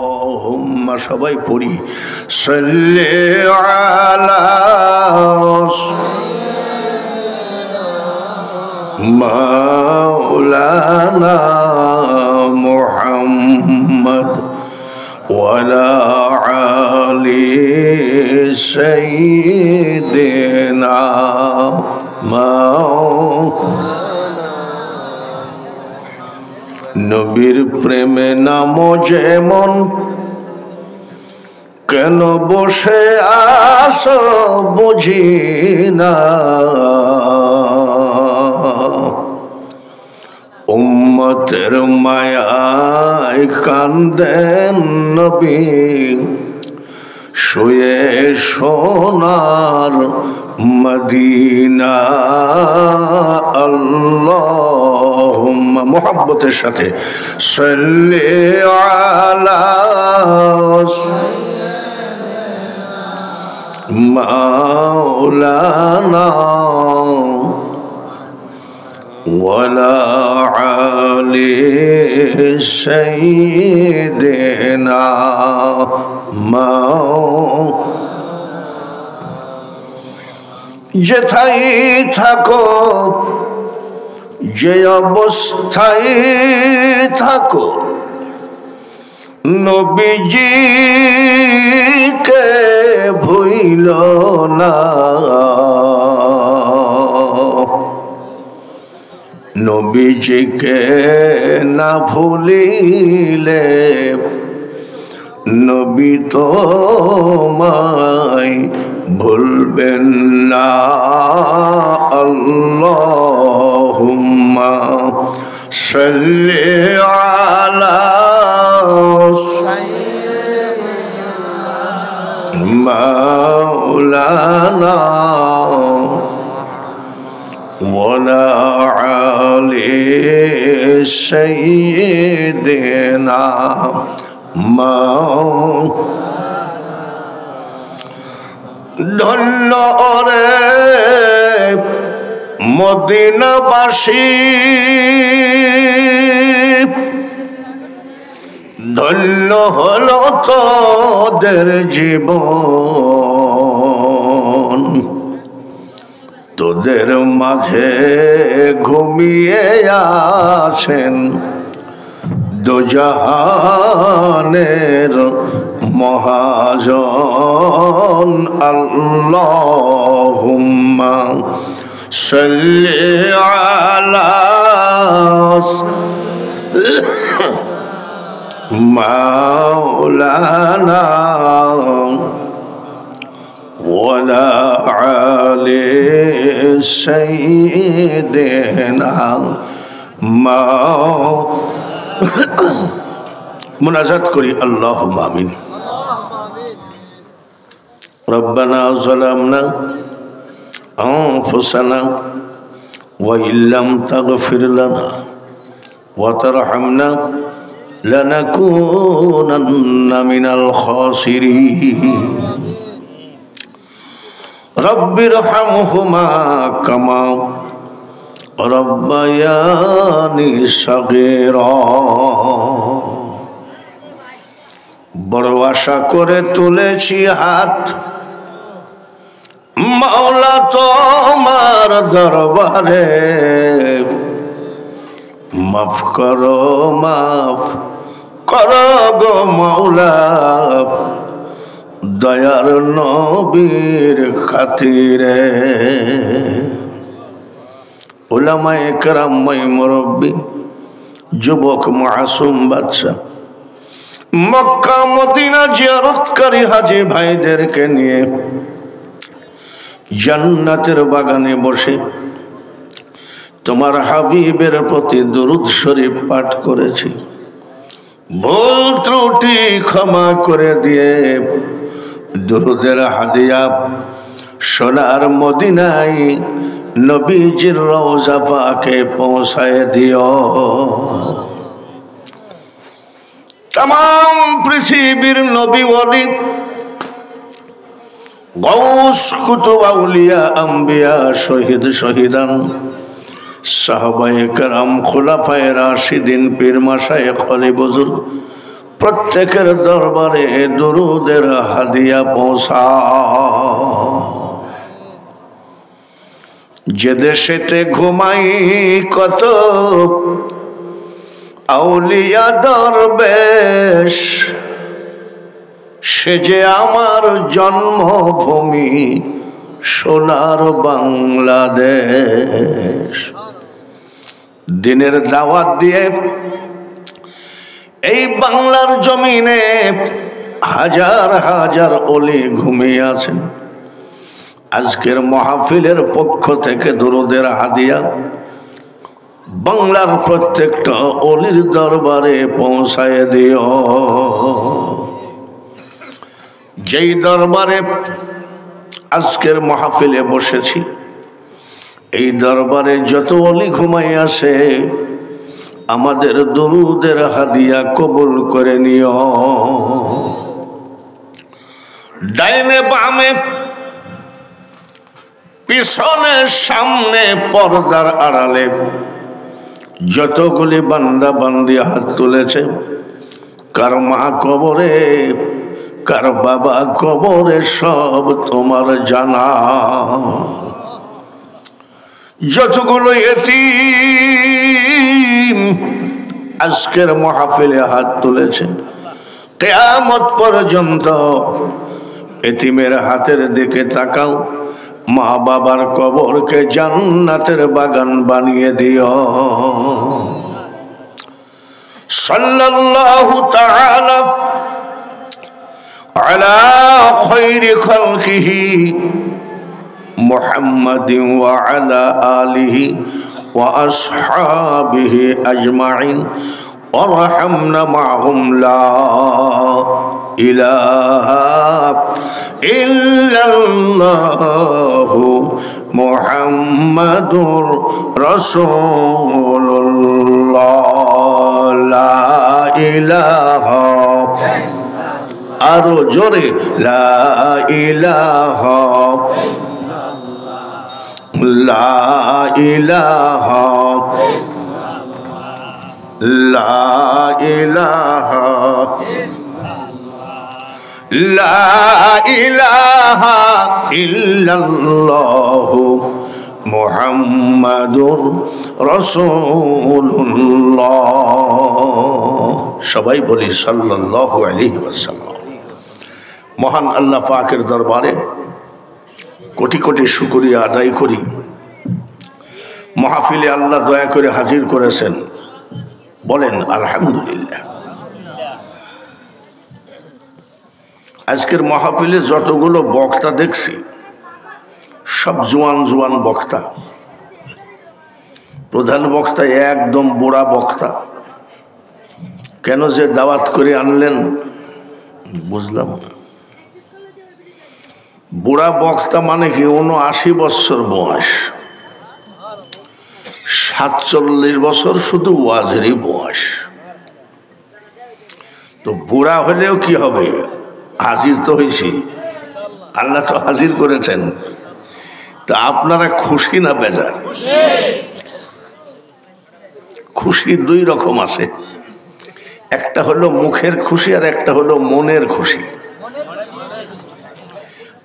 আল্লাহুম্মা সবাই পড়ি সাল্লি আলা মাওলানা মুহাম্মদ ওয়ালা আলি সাইয়্যিদিনা নবীর প্রেমে নাম যেমন কেন বসে আসো বুঝি না উম্মতের মায়ায় কান্দেন নবী শুয়ে সোনার মদিনা আল্লাহুম্মা মুহাব্বতের সাথে সাল্লি আলা মাওলানা ওয়ালা আলি সাইয়্যিদিনা যেথায় থাকো যে অবস্থায় থাকো নবীজিকে ভুইল না নবীজিকে না ভুলিলে নবী তোমায় ভুলবেন না আল্লাহুম্মা সাল্লি আলা মাওলানা ওয়ালা আলি সাইয়্যিদিনা ধন্য রে মদিনাবাসী ধন্য হলো তোদের জীবন তোদের মাঝে ঘুমিয়ে আছেন দোজাহানের মহাজন আল্লাহুম্মা সাল্লি আলা মাওলানা ওয়ালা আলি সাইয়্যিদিনা মুনাজাত করি আল্লাহুম্মা আমিন রব্বানা যালামনা আনফুসানা ওয়া ইল্লাম তাগফির লানা ওয়া তারহামনা লানাকুনান্না মিনাল খাসিরিন রব্বিরহামহুমা কামা রব্বায়ানি সাগীরা বড় আশা করে তুলেছি হাত মাওলা তোমার দরবারে মাফ করো গো মাওলা দয়ার নবীর খাতিরে উলামায়ে কেরাম মুরব্বী যুবক মাসুম বাচ্চা মক্কা মদিনা জিয়ারতকারী হাজী ভাইদেরকে নিয়ে জান্নাতের বাগানে বসে তোমার হাবিবের প্রতি দুরূদ শরীফ পাঠ করেছি ভুল ত্রুটি ক্ষমা করে দিয়ে দুরূদের হাদিয়া সোনার মদিনায় নবীজির রওজা পাকে পৌঁছায় দিও तमाम पृथ्वीर नबी वली গৌস কুতুব আউলিয়া আম্বিয়া শহীদ শহীদান সাহাবায়ে কেরাম খোলাফায়ে রাশিদিন পীর মাশায়েখ আলী বুজুর্গ প্রত্যেকের দরবারে দুরুদের হাদিয়া পৌঁছা। যে দেশেতে ঘুমাই কত আউলিয়া দরবেশ, সে যে আমার জন্মভূমি সোনার বাংলাদেশ। দিনের দাওয়াত দিয়ে এই বাংলার জমিনে হাজার হাজার ওলি ঘুমিয়ে আছেন। আজকের মাহফিলের পক্ষ থেকে দুরুদের হাদিয়া বাংলার প্রত্যেকটা ওলির দরবারে পৌঁছায় দিও। যেই দরবারে আজকের মাহফিলে বসেছি, এই দরবারে যত ওলি ঘুমাই আসে, আমাদের দুরুদের হাদিয়া কবুল করে নিও। ডাইনে বামে পিছনে সামনে পর্দার আড়ালে যতগুলি বান্দা বান্দি হাত তুলেছে, কার মা কবরে কার বাবা কবরে সব তোমার জানা। যতগুলো এতিম আজকের মাহফিলে হাত তুলেছে, কিয়ামত পর্যন্ত এতিমের হাতের দিকে তাকাও, মা বাবার কবরকে জান্নাতের বাগান বানিয়ে দিও। সাল্লাল্লাহু তাআলা আলা খায়রি খালকিহি মুহাম্মাদিন ওয়া আলা আলিহি ওয়া আসহাবিহি আজমাইন ওয়ারহামনা মা'হুম লা ইলাহা ইল্লাল্লাহু মুহাম্মাদুর রাসূলুল্লাহ। লা ইলাহা, আরো জোরে, লা ইলাহা লা ইলাহা লা ইলাহা লা ইলাহা ইল্লাল্লাহু মুহাম্মাদুর রাসূলুল্লাহ। সবাই বলি সাল্লাল্লাহু আলাইহি ওয়াসাল্লাম। মহান আল্লাহ পাকের দরবারে কোটি কোটি শুকরিয়া আদায় করি। মাহফিলে আল্লাহ দয়া করে হাজির করেছেন, বলেন আলহামদুলিল্লাহ। আজকের মাহফিলে যতগুলো বক্তা দেখছি সব জোয়ান জোয়ান বক্তা। প্রধান বক্তা একদম বুড়া বক্তা। কেন যে দাওয়াত করে আনলেন বুঝলাম না। বুড়া বক্তা মানে কি ৭৯ বছর বয়স, ৪৭ বছর শুধু ওয়াজেরই বয়স। তো বুড়া হলেও কি হবে, হাজির তো হয়েছি, আল্লাহ তো হাজির করেছেন। তা আপনারা খুশি না বেজার? খুশি দুই রকম আছে, একটা হলো মুখের খুশি আর একটা হলো মনের খুশি।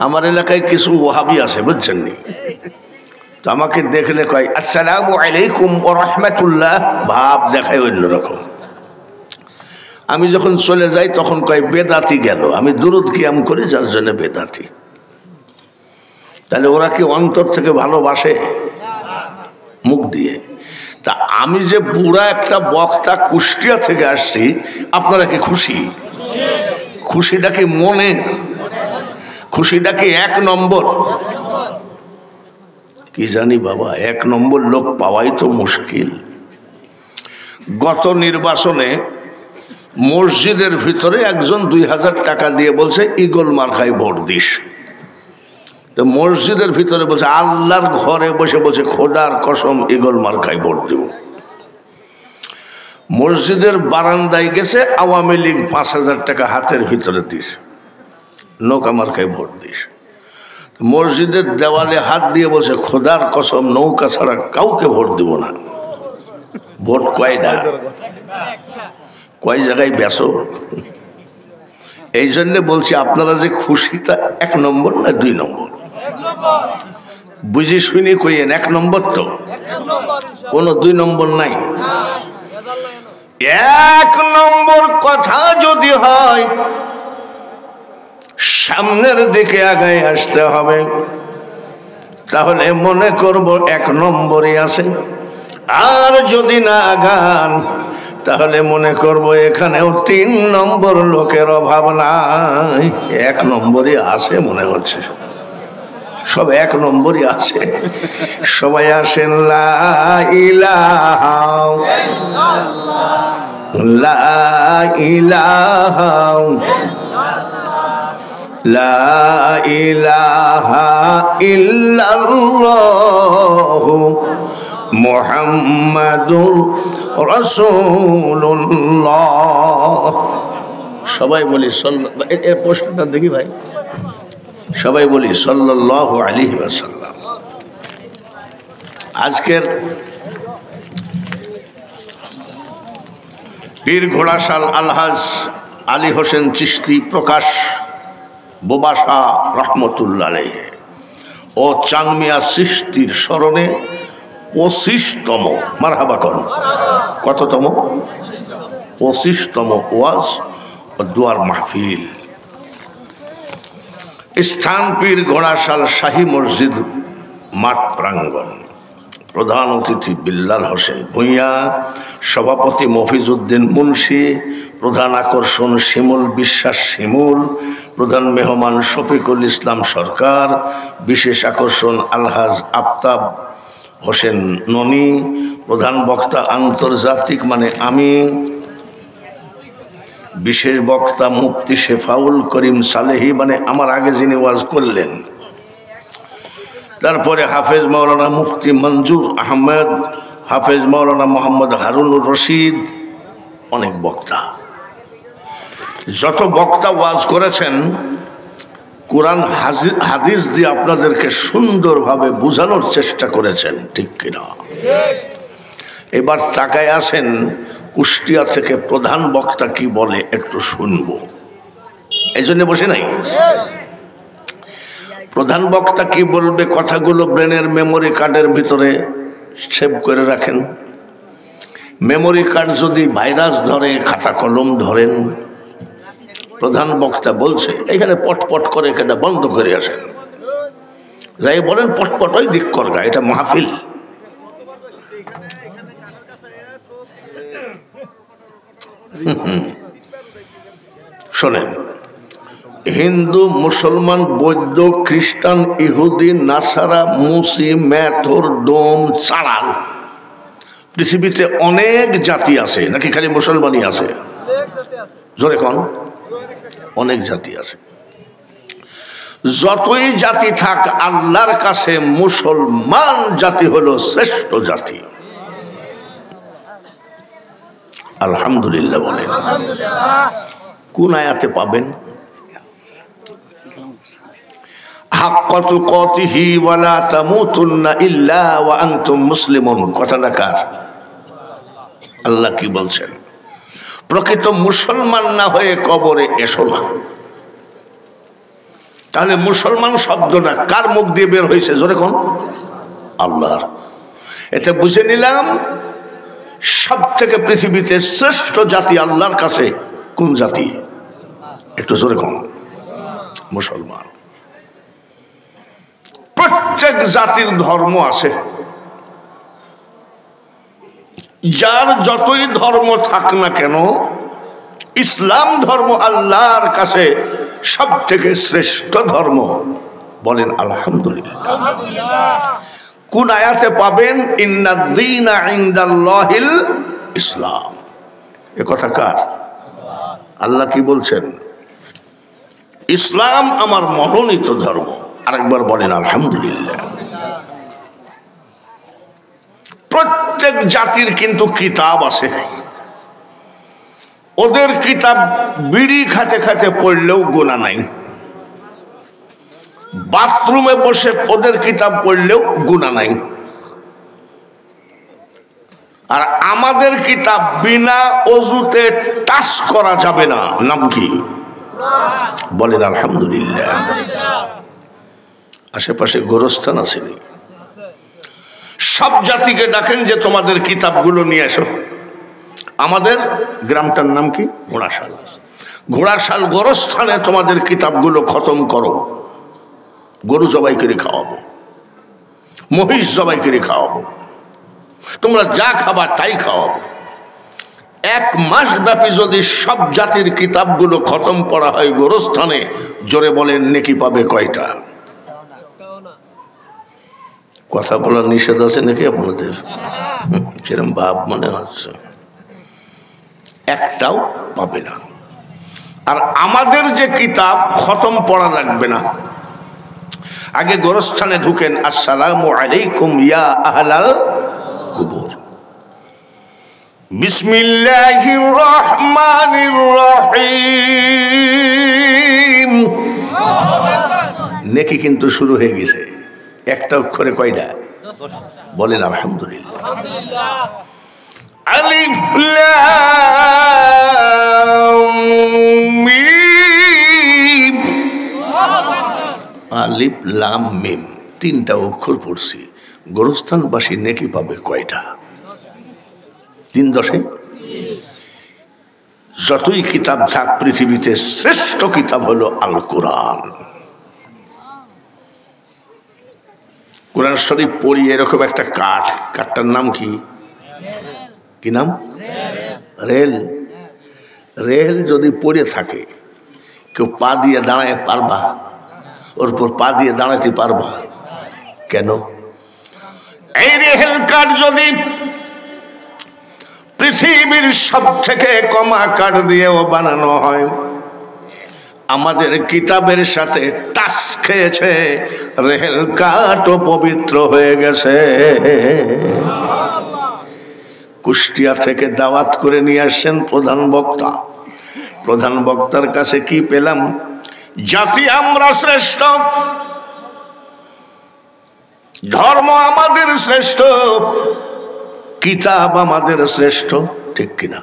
আমার এলাকায় কিছু ওয়াহাবি আছে, বুঝছেন নি? তো আমাকে দেখলে কয় আসসালামু আলাইকুম ওয়া রাহমাতুল্লাহ, ভাব দেখায় অন্যরকম। আমি যখন চলে যাই তখন কয় বেদাতি গেল। আমি দুরুদ কিয়াম করি যার জন্য বেদাতি। তাহলে ওরা কি অন্তর থেকে ভালোবাসে? মুখ দিয়ে। তা আমি যে বুড়া একটা বক্তা কুষ্টিয়া থেকে আসছি, আপনারা কি খুশি? খুশিটা কি মনের? খুশিটা কি এক নম্বর? কি জানি বাবা, এক নম্বর লোক পাওয়াই তো মুশকিল। গত নির্বাচনে মসজিদের ভিতরে একজন ২০০০ টাকা দিয়ে বলছে ঈগল মার্কায় ভোট দিস। তো মসজিদের ভিতরে বলছে, আল্লাহর ঘরে বসে বলছে খোদার কসম ঈগল মার্কায় ভোট দেব। মসজিদের বারান্দায় গেছে, আওয়ামী লীগ ৫০০০ টাকা হাতের ভিতরে দিস, নৌকা মার্কায় ভোট দিস। মসজিদের দেওয়ালে হাত দিয়ে বলছে খোদার কসম নৌকা ছাড়া কাউকে ভোট দিব না। ভোট কয়টা, কয় জায়গায় বেসো। এই জন্য বলছি আপনারা যে খুশিটা 1 নম্বর না 2 নম্বর, বুঝি শুনি কইয়েন 1 নম্বর, তো কোনো 2 নম্বর নাই। 1 নম্বর কথা যদি হয় সামনের দিকে আগায় আসতে হবে, তাহলে মনে করব 1 নম্বরই আছে। আর যদি না আগান তাহলে মনে করব এখানেও 3 নম্বর লোকের অভাব নাই, 1 নম্বরই আছে মনে হচ্ছে। সব 1 নম্বরই আছে। সবাই আসেন লা ইলাহা লা ইলাহা লা ইলাহা ইল্লাল্লাহু মুহাম্মাদুর রাসূলুল্লাহ। সবাই বলি এর প্রশ্নটা দেখি ভাই, সবাই বলি সাল্লাল্লাহু আলাইহি ওয়াসাল্লাম। আজকের পীর ঘোড়াশাল আলহাজ আলী হোসেন চিশতি প্রকাশ বোবাসা রহমতুল্লাহ আলাইহি ও চাঁদমিয়া চিশতির স্মরণে 25তম, মারহাবা কর, কততম? 25তম ওয়াজ ও দুয়ার মাহফিল। স্থান পীর ঘোড়াশাল শাহী মসজিদ মাঠ প্রাঙ্গণ। প্রধান অতিথি বিল্লাল হোসেন ভূঁইয়া, সভাপতি মফিজউদ্দিন মুন্সি, প্রধান আকর্ষণ শিমুল বিশ্বাস শিমুল, প্রধান মেহমান শফিকুল ইসলাম সরকার, বিশেষ আকর্ষণ আলহাজ আফতাব হোসেন ননি, প্রধান বক্তা আন্তর্জাতিক মানে আমি, বিশেষ বক্তা মুফতি শেফাউল করিম সালেহি মানে আমার আগে যিনি ওয়াজ করলেন, তারপরে হাফেজ মাওলানা মুফতি মঞ্জুর আহমেদ, হাফেজ মাওলানা মোহাম্মদ হারুনুর রশিদ, অনেক বক্তা। যত বক্তা ওয়াজ করেছেন কোরআন হাদিস দিয়ে আপনাদেরকে সুন্দরভাবে বোঝানোর চেষ্টা করেছেন, ঠিক কিনা? এবার তাকায় আসেন কুষ্টিয়া থেকে প্রধান বক্তা কি বলে একটু শুনবো, এই জন্য বসে নাই। প্রধান বক্তা কি বলবে কথাগুলো ব্রেনের মেমোরি কার্ডের ভিতরে সেভ করে রাখেন। মেমোরি কার্ড যদি ভাইরাস ধরে, খাতা কলম ধরেন, প্রধান বক্তা বলছে এখানে পটপট করে এটা বন্ধ করে আসেন, যাই বলেন পটপট ওই দিক করগা, এটা মাহফিল। শোনেন, হিন্দু মুসলমান বৌদ্ধ খ্রিস্টান ইহুদি নাসারা মুসি মেথর ডোম চালাল, পৃথিবীতে অনেক জাতি আছে নাকি খালি মুসলমানই আছে? জোরে কোন, অনেক জাতি আছে। যতই জাতি থাক আল্লাহর কাছে মুসলমান জাতি হলো শ্রেষ্ঠ জাতি। আলহামদুলিল্লাহ বলেন। কোন আয়াতে পাবেন? হাক্কা তুকাতিহি ওয়ালা তামুতুন্না ইল্লা ওয়া আনতুম মুসলিমুন। কথাটা কার? আল্লাহ কি বলছেন? প্রকৃত মুসলমান না হয়ে কবরে এসো না। তাহলে মুসলমান শব্দটা কার মুখ দিয়ে বের হয়েছে? জোরে কোন? আল্লাহর। এটা বুঝে নিলাম সব থেকে পৃথিবীতে শ্রেষ্ঠ জাতি আল্লাহর কাছে কোন জাতি? একটু জোরে কোন? মুসলমান। প্রত্যেক জাতির ধর্ম আছে, যার যতই ধর্ম থাক না কেন ইসলাম ধর্ম আল্লাহর কাছে সব থেকে শ্রেষ্ঠ ধর্ম। বলেন আলহামদুলিল্লাহ। কোন আয়াতে পাবেন? ইন্নাদ-দীনা ইনদাল্লাহিল ইসলাম। এ কথা কার? আল্লাহ কি বলছেন? ইসলাম আমার মনোনীত ধর্ম। আরেকবার বলেন আলহামদুলিল্লাহ। প্রত্যেক জাতির কিন্তু কিতাব আছে, ওদের কিতাব বিড়ি খাতে খাতে পড়লেও গোনা নাই। বাথরুমে বসে ওদের কিতাব পড়লেও গুনাহ নাই। আর আমাদের কিতাব বিনা অজুতে টাচ করা যাবে না। নাম কি? বলেন আলহামদুলিল্লাহ। আশেপাশে গোরস্থান আসেনি, সব জাতিকে ডাকেন যে তোমাদের কিতাবগুলো নিয়ে এসো। আমাদের গ্রামটার নাম কি? ঘোড়াশাল। ঘোড়াশাল গোরস্থানে তোমাদের কিতাবগুলো খতম করো। গরু জবাই করে খাওয়াবো, মহিষ জবাই করে খাওয়াবো, তোমরা যা খাবা তাই খাওয়াবো। 1 মাস ব্যাপী যদি সব জাতির কিতাবগুলো খতম করা হয় গোরস্থানে, জোরে বলেন নেকি পাবে কয়টা? কথা বলার নিষেধ আছে নাকি আপনাদের? সেরকম ভাব মনে হচ্ছে। একটাও পাবে না। আর আমাদের যে কিতাব খতম পড়া লাগবে না। আগে গোরস্থানে ঢুকেন, আসসালামু আলাইকুম ইয়া আহলাল কুবুর, বিসমিল্লাহির রহমানির রহিম। নেকি কিন্তু শুরু হয়ে গেছে। একটা অক্ষরে কয়টা? বলেন আলহামদুলিল্লাহ। আলিফ লাম মিম। আলিফ লাম মিম 3টা অক্ষর পড়ছি। গোরস্থানবাসী নেকি পাবে কয়টা? 3 10 যতই কিতাব থাক পৃথিবীতে শ্রেষ্ঠ কিতাব হলো আল কোরআন। কোরআন শরীফ পড়ি এরকম একটা কাঠটার নাম কি? কি নাম? রেল। রেল যদি পড়ে থাকে, কেউ পা দিয়ে দাঁড়ায় পারবা? ওর উপর পা দিয়ে দাঁড়াতে পারবা? কেন? এই রেল কাঠ যদি পৃথিবীর সব থেকে কমা কাঠ দিয়েও বানানো হয়, আমাদের কিতাবের সাথে টাচ খেয়েছে, রেল কাঠও পবিত্র হয়ে গেছে। কুষ্টিয়া থেকে দাওয়াত করে নিয়ে আসছেন প্রধান বক্তা। প্রধান বক্তার কাছে কি পেলাম? জাতি আমরা শ্রেষ্ঠ, ধর্ম আমাদের শ্রেষ্ঠ, কিতাব আমাদের শ্রেষ্ঠ। ঠিক কিনা?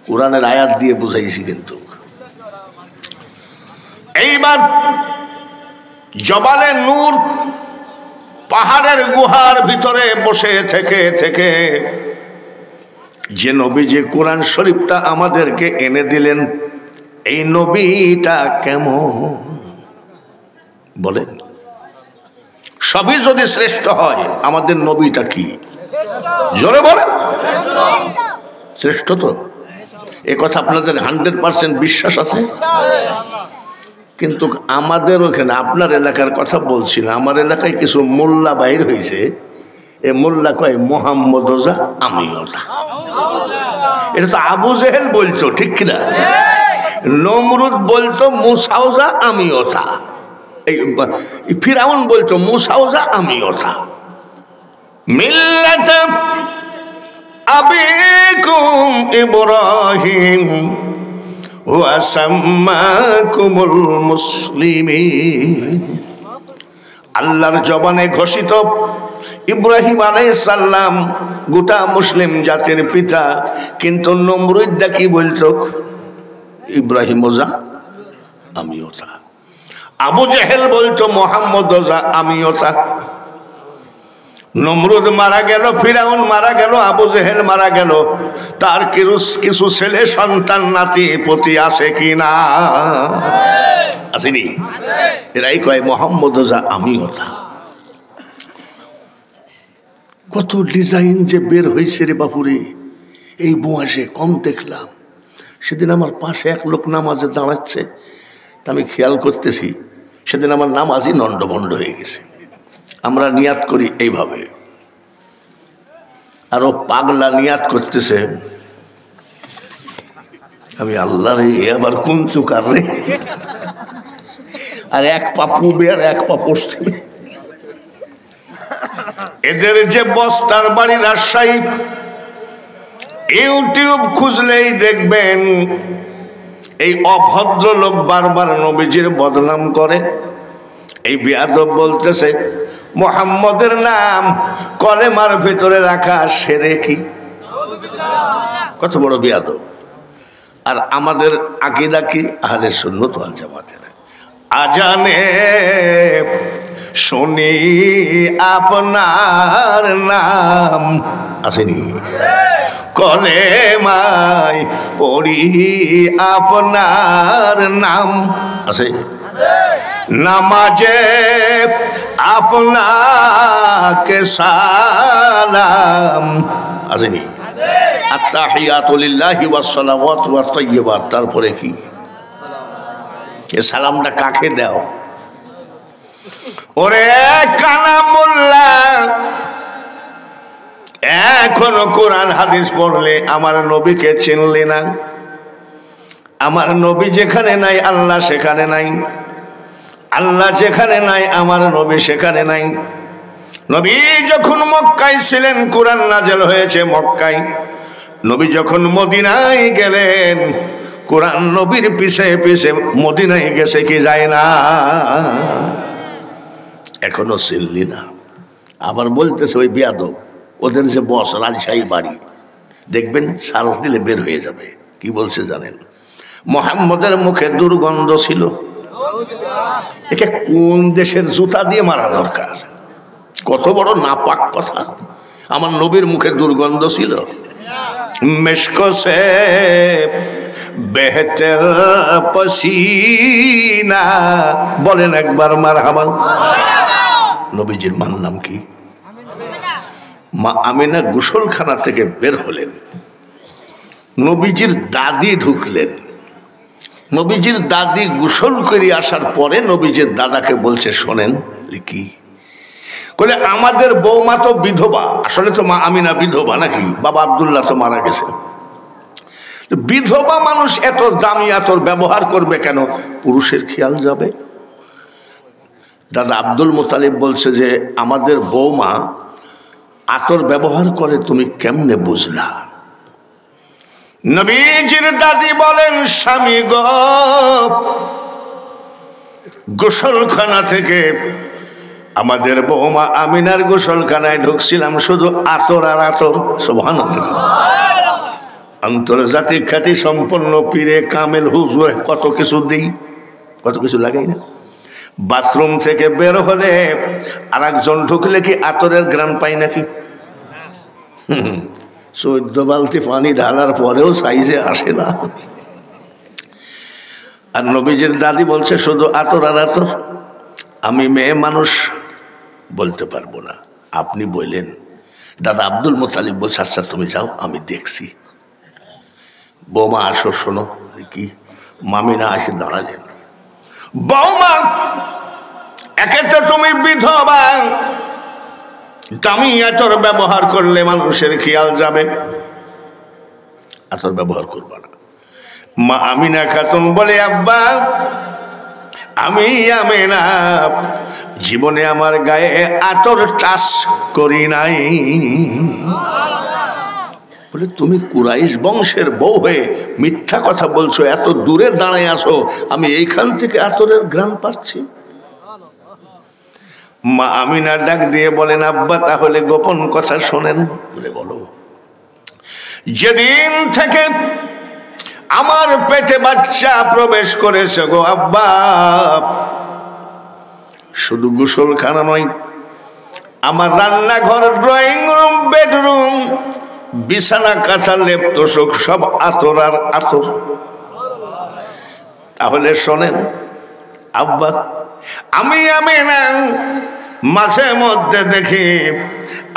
কোরআনের আয়াত দিয়ে বুঝাইছি। কিন্তু এইবার জবালে নূর পাহাড়ের গুহার ভিতরে বসে থেকে থেকে যে নবী যে কোরআন শরীফটা আমাদেরকে এনে দিলেন, এই নবীটা কেমন? বলেন। সবই যদি শ্রেষ্ঠ হয়, আমাদের নবীটা কি? জোরে বলেন। শ্রেষ্ঠ তো? এ কথা আপনাদের 100% বিশ্বাস আছে? কিন্তু আমাদের ওখানে, আপনার এলাকার কথা বলছি না, আমার এলাকায় কিছু মোল্লা বাইর হয়েছে। এ মোল্লা কয় মোহাম্মদ ওজা আমিও তা। এটা তো আবু জেহেল বলতো, ঠিক কিনা? নমরুদ বলতো মুসাওজা আমিও তা। এই ফিরাউন বলতো মুসাওজা আমিও তা। মিল্লাত আবিকুম ইব্রাহিম ওয়া সাম্মাকুমুল মুসলিমিন। আল্লাহর জবানে ঘোষিত ইব্রাহিম আলাইহিস সালাম গোটা মুসলিম জাতির পিতা। কিন্তু নমরুদা কি বলতো? ইব্রাহিম ওজা আমিও তা। আবু জেহেল বলতো মোহাম্মদ ওজা আমিও তা। নমরুদ মারা গেল, ফিরাউন মারা গেল, আবু জেহেল মারা গেল, তার কিছু ছেলে সন্তান নাতি পতি আছে কিনা? আসেনি? এরাই কয় মোহাম্মদ ওজা আমিও তা। কত ডিজাইন যে বের হয়েছে রে বাপুরে, এই বয়সে কম দেখলাম। সেদিন আমার পাশে এক লোক নামাজে দাঁড়াচ্ছে, তা আমি খেয়াল করতেছি, সেদিন আমার নামাজই নন্ডভন্ড হয়ে গেছে। আমরা নিয়াত করি এইভাবে, আর ও পাগলা নিয়াত করতেছে, আমি আল্লাহ রে আবার কোন চুকার রে, আর 1 পা পূবে আর 1 পা পশ্চিমে। এদের যে বস্তার বাড়ি রাজশাহী, ইউটিউব খুঁজলেই দেখবেন এই অভদ্র লোক বারবার নবীজির বদনাম করে, এই বিয়াদব বলতেছে মুহাম্মদের নাম কলেমার ভিতরে রাখা শিরকি। কত বড় বিয়াদব! আর আমাদের আকীদা কি? আহলে সুন্নাত ওয়াল জামাতের। আজানে শুনি আপনার নাম, আসেনি? কলেমায় পড়ি আপনার নাম, আছে? নামাজে আপনাকে সালাম, আসেনি? আত্তাহিয়াতু লিল্লাহি ওয়াস সালাওয়াতু ওয়াত তাইয়্যিবাত। তারপরে কি? এ সালামটা কাকে দাও? ওরে কালামুল্লাহ, এখনো কোরআন হাদিস পড়লে আমার নবীকে চিনলি না। আমার নবী যেখানে নাই আল্লাহ সেখানে নাই, আল্লাহ যেখানে নাই আমার নবী সেখানে নাই। নবী যখন মক্কায় ছিলেন কোরআন নাযিল হয়েছে মক্কায়, নবী যখন মদিনায় গেলেন কোরআন নবীর পিছে পিছে মদিনায় গেছে কি যায় না? এখনো চিনলি না? আবার বলতেছে ওই বিয়াদব, ওদের যে বস রাজশাহী বাড়ি, দেখবেন সারস দিলে বের হয়ে যাবে। কি বলছে জানেন? মুহাম্মদের মুখে দুর্গন্ধ ছিল, একে কোন দেশের জুতা দিয়ে মারা দরকার? কত বড় নাপাক কথা! আমার নবীর মুখে দুর্গন্ধ ছিল। মেশকো সে বেহতের পসিনা, বলেন একবার মারহাবা। নবীজির মার নাম কি? মা আমিনা গোসলখানা থেকে বের হলেন, নবীজির দাদি ঢুকলেন। নবীজির দাদি গোসল করে আসার পরে নবীজির দাদাকে বলছে, শোনেন। কি বলে? আমাদের বৌমা তো বিধবা। আসলে তো মা আমিনা বিধবা নাকি? বাবা আব্দুল্লাহ তো মারা গেছে। বিধবা মানুষ এত দামি আতর ব্যবহার করবে কেন? পুরুষের খেয়াল যাবে। দাদা আব্দুল মুতালিব বলছে যে আমাদের বৌমা আতর ব্যবহার করে, তুমি কেমনে বুঝলা? নবীজির দাদি বলেন, স্বামী গো, গোসলখানা থেকে আমাদের বৌমা আমিনার গোসলখানায় ঢুকছিলাম, শুধু আতর আর আতর। সুবহানাল্লাহ। আন্তর্জাতিক খ্যাতি সম্পন্ন পীরে কামেল হুজুর কত কিছু দিই, কত কিছু লাগাই না। বাথরুম থেকে বের হলে আর একজন ঢুকলে কি আতরের গ্রান পাই নাকি? 14 বালতি পানি ঢালার পরেও সাইজে আসে না। আর নবীজির দাদি বলছে শুধু আতর আর আতর। আমি মেয়ে মানুষ, বলতে পারবো না। আপনি বললেন। দাদা আব্দুল মুতালিব বলছে, আচ্ছা তুমি যাও, আমি দেখছি। বৌমা আসো, শোনো। কি? মামিনা আসে দাঁড়ালেন। বৌমা, একে তো তুমি বিধবা, দামি আতর ব্যবহার করলে মানুষের খেয়াল যাবে, আতর ব্যবহার করবা না। মা আমিনা খাতুন বলে, আব্বা আমি আমিনা জীবনে আমার গায়ে আতর টাচ করি নাই। বলে, তুমি কুরাইশ বংশের বউ হয়ে মিথ্যা কথা বলছো, এত দূরে দাঁড়ায় আসো, আমি এইখান থেকে আতরের ঘ্রাণ পাচ্ছি। মা আমিনা ডাক দিয়ে বলেন, আব্বা তাহলে গোপন কথা শোনেন। বলে, বলো। যেদিন থেকে আমার পেটে বাচ্চা প্রবেশ করেছে গো আব্বা, শুধু গোসলখানা নয়, আমার রান্নাঘর, ড্রয়িং রুম, বেডরুম, বিছানা, কাঁথা, লেপ, তোশক সব আতর আর আতর। তাহলে শোনেন আব্বা, আমি না মাঝে মধ্যে দেখি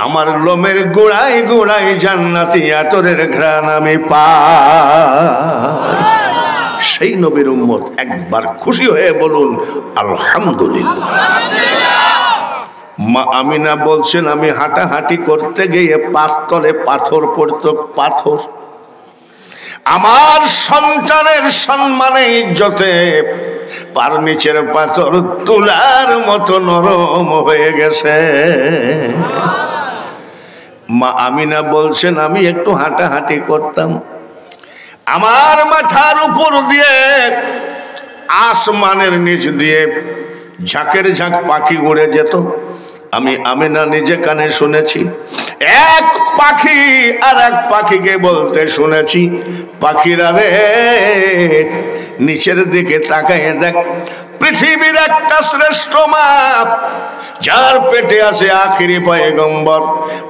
আমার লোমের গোড়ায় গোড়ায় জান্নাতি আতরের ঘ্রাণ আমি পাই। সেই নবীর উম্মত একবার খুশি হয়ে বলুন আলহামদুলিল্লাহ। মা আমিনা বলছেন, আমি হাঁটাহাঁটি করতে গিয়ে পাতলে পাথর পড়তো, পাথর। আমার সন্তানের সম্মানে ইজ্জতে পার নিচের পাথর তুলার মতো নরম হয়ে গেছে। মা আমিনা বলছেন, আমি একটু হাঁটাহাঁটি করতাম, আমার মাথার উপর দিয়ে আসমানের নিচ দিয়ে ঝাঁকের ঝাঁক পাখি উড়ে যেত। আমি আমিনা নিজে কানে শুনেছি। এক পাখি আর এক পাখিকে বলতে শুনেছি, পাখিরা রে নিচের দিকে তাকায় দেখ, পৃথিবীর একটা শ্রেষ্ঠ মা যার পেটে আছে আখিরি পয়গম্বর,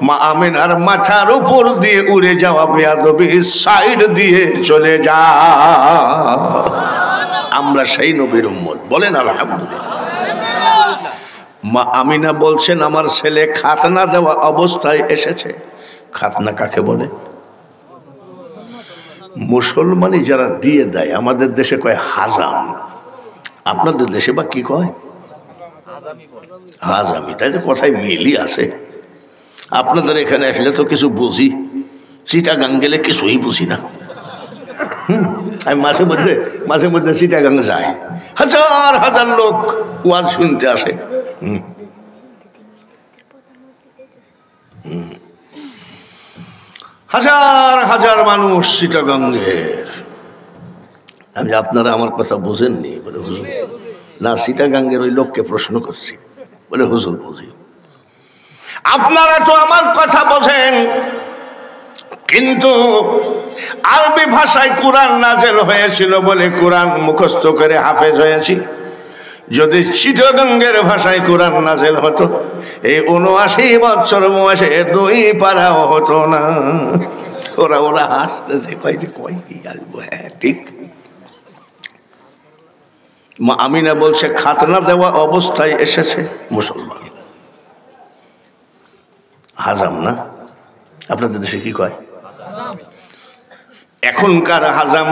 মা আমিনার মাথার উপর দিয়ে উড়ে যাওয়া বেয়াদবি সাইড দিয়ে চলে যা। আমরা সেই নবীর উম্মত, বলেন আলহামদুলিল্লাহ। মা আমিনা বলছেন আমার ছেলে খাতনা দেওয়া অবস্থায় এসেছে। খাতনা কাকে বলে? মুসলমানই যারা দিয়ে দেয়। আমাদের দেশে কয় হাজাম, আপনাদের দেশে বা কি কয়? হাজামি। তাই তো কথায় মিলই আছে। আপনাদের এখানে আসলে তো কিছু বুঝি, চিটাগাং গেলে কিছুই বুঝি না। আমি মাঝে মধ্যে চিটাগাং যাই, হাজার হাজার লোক ওয়াজ শুনতে আসে। হাজার হাজার মানুষ চিটাগাঙ্গের। আমি আপনারা আমার কথা বোঝেননি বলে হুজুর না, চিটাগাঙ্গের ওই লোককে প্রশ্ন করছি বলে হুজুর বুঝি। আপনারা তো আমার কথা বোঝেন, কিন্তু আরবি ভাষায় কোরআন নাযিল হয়েছিল বলে কোরআন মুখস্থ করে হাফেজ হয়েছি। যদি চিটাগাঙ্গের ভাষায় কোরআন নাযিল হতো, এই ৭৯ বছর বয়সে 2 পারাও হতো না। ওরা হাসতেছে, কয় যে কয় কি আসবো। হ্যাঁ ঠিক। মা আমিনা বলছে খাতনা দেওয়া অবস্থায় এসেছে মুসলমান। হাজাম না? আপনাদের দেশে কি কয়? এখনকার হাজাম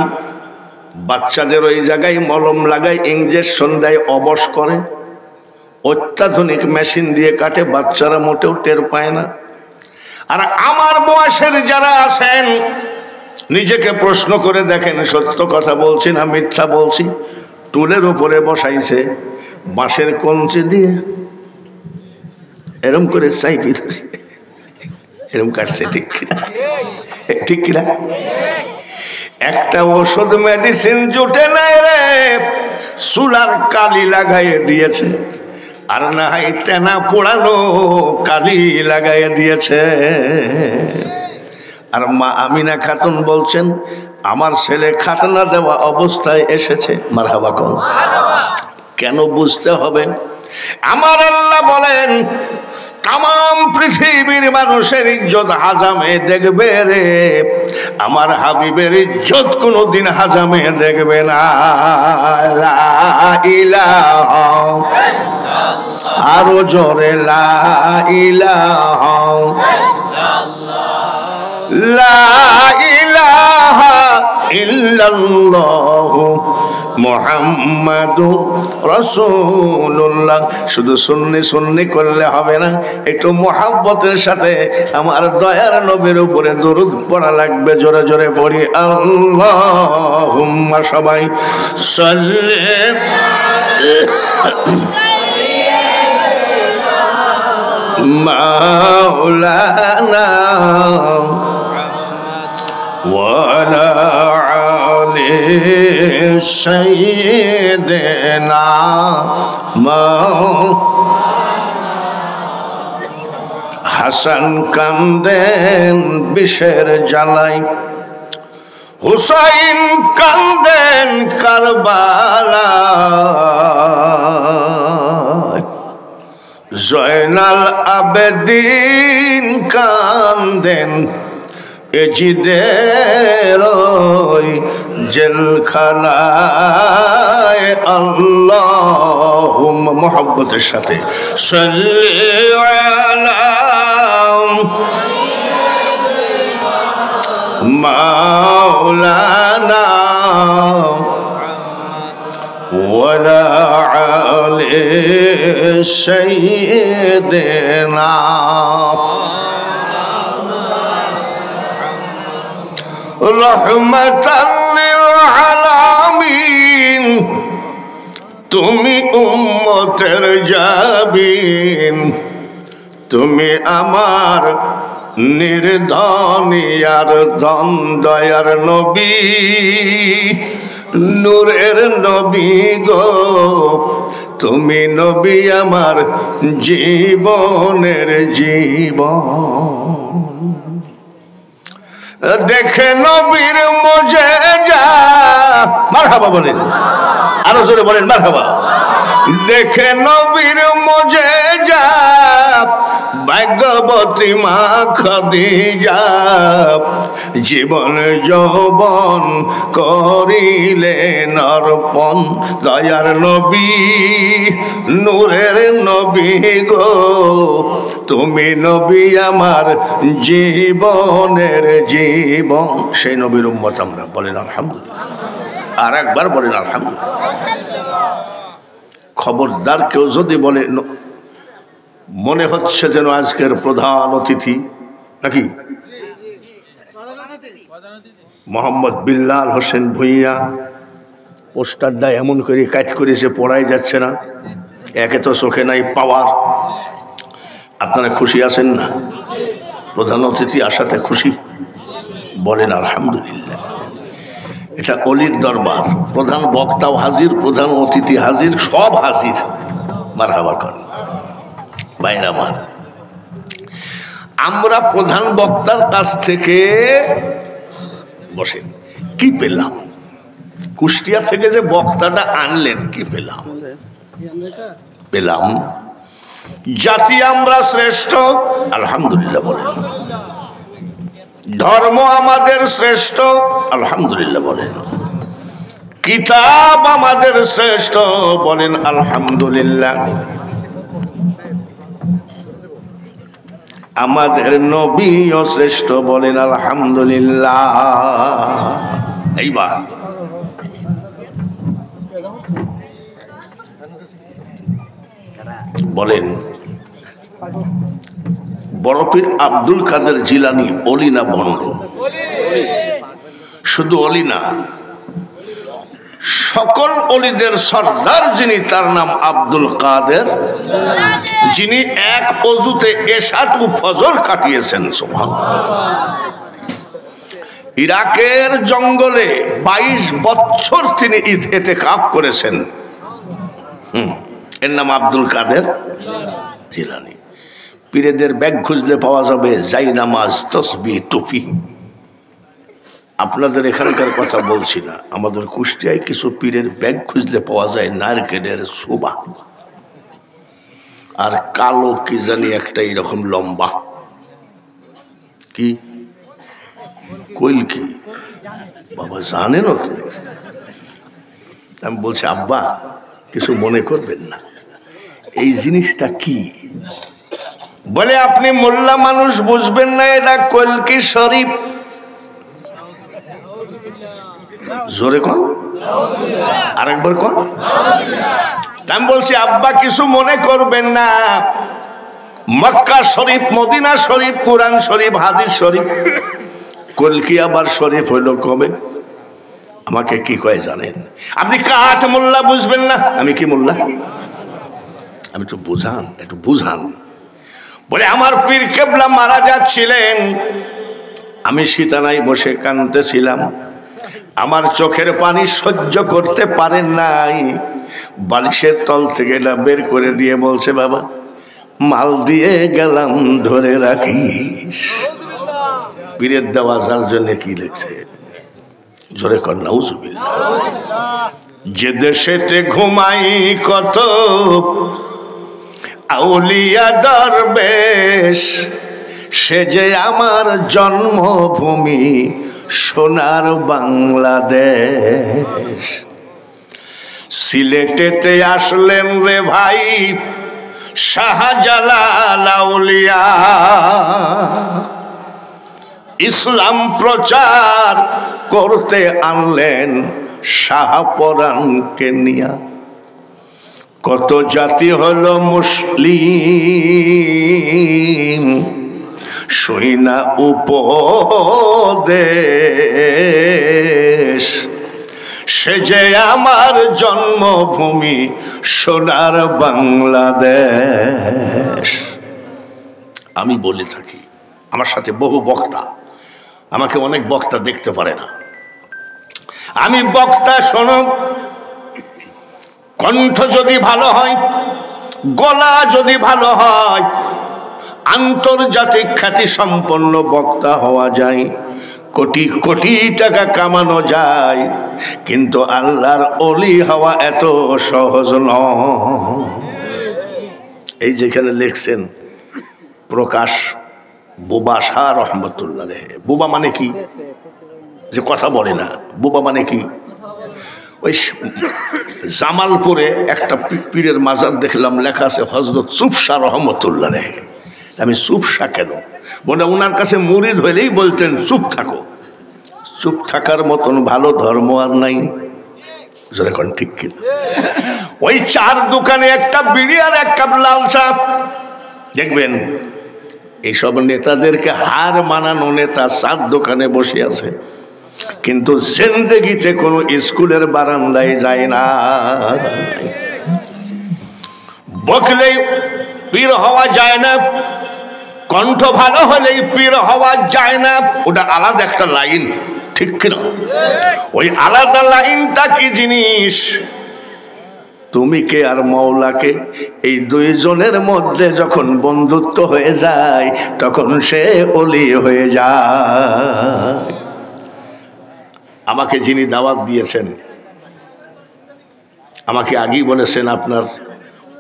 বাচ্চাদের ওই জায়গায় মলম লাগায়, ইঞ্জেকশন দেয়, অবশ করে, অত্যাধুনিক মেশিন দিয়ে কাটে, বাচ্চারা মোটেও টের পায় না। আর আমার বয়সের যারা আছেন নিজেকে প্রশ্ন করে দেখেন, সত্য কথা বলছি না মিথ্যা বলছি। টুলের উপরে বসাইছে বাঁশের কঞ্চি দিয়ে, এরম করে চাইপি এরম কাটছে। ঠিক কিনা? ঠিক কিনা? একটা ওষুধ মেডিসিন জুটে নাই রে, চুলার কালি লাগাইয়ে দিয়েছে। আর না হয় তেনা পোড়ানো কালি লাগাইয়ে দিয়েছে। আর মা আমিনা খাতুন বলছেন আমার ছেলে খাতনা দেওয়া অবস্থায় এসেছে। মারহাবা কোন? কেন বুঝতে হবে? আমার আল্লাহ বলেন তাম পৃথিবীর মানুষের ইজ্জত হাজামে দেখবে রে, আমার হাবিবের ইজ্জত কোনদিন হাজামে দেখবে না। লা ইলাহা, আরো জোরে লা ইলাহা, লা ইলাহা ইল্লাল্লাহু মুহাম্মাদুর রাসূলুল্লাহ। শুধু সুন্নি সুন্নি করলে হবে না, একটু মুহাব্বতের সাথে আমার দয়ার নবীর উপরে দরুদ পড়া লাগবে। জোরে জোরে পড়ি আল্লাহুম্মা। সবাই সাল্লি মাওলানা ওয়ালা আলি সাইয়্যিদিনা হাসান কান্দেন বিষের জ্বালায়, হুসাইন কান্দেন কারবালায়, জয়নাল আবেদিন কান্দেন এজিদের জেলখানায়। আল্লাহুম্মা, মুহাব্বতের সাথে সাল্লি আলা মাওলানা ওয়ালা আলি সাইয়্যিদিনা। রহমাতাল লিল আলামিন, তুমি উম্মতের জাবিন, তুমি আমার নির্ধনিয়ার ধন দয়ার নবী, নূরের নবী গো, তুমি নবী আমার জীবনের জীবন। দেখে নবীর মুজিজা, মারহাবা বলেন, আরো জোরে বলেন মারহাবা। দেখে নবীর মুজিজা ভাগ্যবতী মা খাদিজা, জীবন যৌবন করিলেন অর্পণ। দয়ার নবী নূরের নবী গো, তুমি নবী আমার জীবনের জীবন। সেই নবীর উম্মত আমরা, বলেন আলহামদুলিল্লাহ। আর একবার বলেন আলহামদুলিল্লাহ। খবরদার কেউ যদি বলে মনে হচ্ছে যেন আজকের প্রধান অতিথি নাকি মোহাম্মদ বিল্লাল হোসেন ভুঁইয়া, পোস্টারটা এমন করে কাজ করেছে পড়াই যাচ্ছে না, একে তো চোখে নাই পাওয়ার। আপনারা খুশি আছেন না? প্রধান অতিথি আসাতে খুশি, বলেন আলহামদুলিল্লাহ। এটা অলির দরবার, প্রধান বক্তাও হাজির, প্রধান অতিথি হাজির, সব হাজির। মারহাবা করেন ভাইরা আমার। আমরা প্রধান বক্তার কাছ থেকে বসেন কি পেলাম? কুষ্টিয়া থেকে যে বক্তাটা আনলেন কি পেলাম? পেলাম জাতি আমরা শ্রেষ্ঠ, আলহামদুলিল্লাহ বলেন। ধর্ম আমাদের শ্রেষ্ঠ, আলহামদুলিল্লাহ বলেন। কিতাব আমাদের শ্রেষ্ঠ, বলেন আলহামদুলিল্লাহ। আমাদের নবীও শ্রেষ্ঠ, বলেন আলহামদুলিল্লাহ। এইবার বলেন বড় পীর আব্দুল কাদের জিলানী অলি না ভণ্ড? শুধু অলি না, সকল অলিদের সর্দার যিনি, তার নাম আব্দুল কাদের, যিনি এক অজুতে এশাটু ফজর কাটিয়েছেন। সুবহানাল্লাহ। ইরাকের জঙ্গলে 22 বছর তিনি ইতিকাফ করেছেন। এর নাম আব্দুল কাদের জিলানী। পীরেদের ব্যাগ খুঁজলে পাওয়া যাবে জাই নামাজ, তসবিহ, টুপি। আপনাদের এখানকার কথা বলছি না, আমাদের কুষ্টিয়ায় কিছু পীরের ব্যাগ খুঁজলে পাওয়া যায় নারকেলের শোভা, আর কালো কি জানি একটা এরকম লম্বা কি কইল কি বাবা জানেন? আমি বলছি আব্বা কিছু মনে করবেন না, এই জিনিসটা কি? বলে আপনি মোল্লা মানুষ বুঝবেন না, এটা কলকি শরীফ। জোরে কোন, আরেকবার কোন। আমি বলছি আব্বা কিছু মনে করবেন না, মক্কা শরীফ, মদিনা শরীফ, কুরআন শরীফ, হাদিস শরীফ, কলকি আবার শরীফ হইল কবে? আমাকে কি কয় জানেন? আপনি কাঠ মোল্লা বুঝবেন না। আমি কি মোল্লা? আমি একটু বুঝান, একটু বুঝান। বলে আমার পীর কেবলা মারা যাচ্ছিলেন, আমি সীতানায় বসে কাঁদতেছিলাম, আমার চোখের পানি সহ্য করতে পারেন নাই, বালিশের তল থেকে এটা বের করে দিয়ে বলছে বাবা মাল দিয়ে গেলাম ধরে রাখিস। পীরের দেওয়া যার জন্য কি লিখছে? জোরে কর নাউজুবিল্লাহ। যে দেশেতে ঘুমাই কত আউলিয়া দরবেশ, সে যে আমার জন্মভূমি সোনার বাংলাদেশ। সিলেটেতে আসলেন রে ভাই শাহজালাল আউলিয়া, ইসলাম প্রচার করতে আনলেন শাহপরানকে নিয়া। কত জাতি হলো মুসলিম শুইনা উপদেশ, সে যে আমার জন্মভূমি সোনার বাংলাদেশ। আমি বলে থাকি, আমার সাথে বহু বক্তা, আমাকে অনেক বক্তা দেখতে পারে না, আমি বক্তা শোনো, কণ্ঠ যদি ভালো হয়, গলা যদি ভালো হয়, আন্তর্জাতিক খ্যাতি সম্পন্ন বক্তা হওয়া যায়, কোটি কোটি টাকা কামানো যায়, কিন্তু আল্লাহর ওলি হওয়া এত সহজ নয়। এই যেখানে লিখছেন প্রকাশ বুবা শাহ রহমতুল্লাহ। বুবা মানে কি? যে কথা বলে না। বুবা মানে কি? ওই জামালপুরে একটা পীরের মাজার দেখলাম, লেখা আছে হযরত সুফসা রহমতুল্লাহ। আমি সুফসা কেন বলে, ওনার কাছে মুরিদ হইলেই বলতেন চুপ থাকো। চুপ থাকার মতন ভালো ধর্ম আর নাই। এখন ঠিক কিনা? ওই চার দোকানে একটা বিড়ি আর এক কাপ লাল চা। দেখবেন এইসব নেতাদেরকে হার মানানো নেতা চার দোকানে বসে আছে, কিন্তু জিন্দেগিতে কোনো স্কুলের বারান্দায় যায় না। বকলেই পীর হওয়া যায় না, কণ্ঠ ভালো হলেই পীর হওয়া যায় না। ওটা আলাদা একটা লাইন, ঠিক কিনা? ওই আলাদা লাইনটা কি জিনিস? তুমি কে আর মওলাকে, এই দুইজনের মধ্যে যখন বন্ধুত্ব হয়ে যায় তখন সে ওলি হয়ে যায়। আমাকে যিনি দাওয়াত দিয়েছেন, আমাকে আগেই বলেছেন আপনার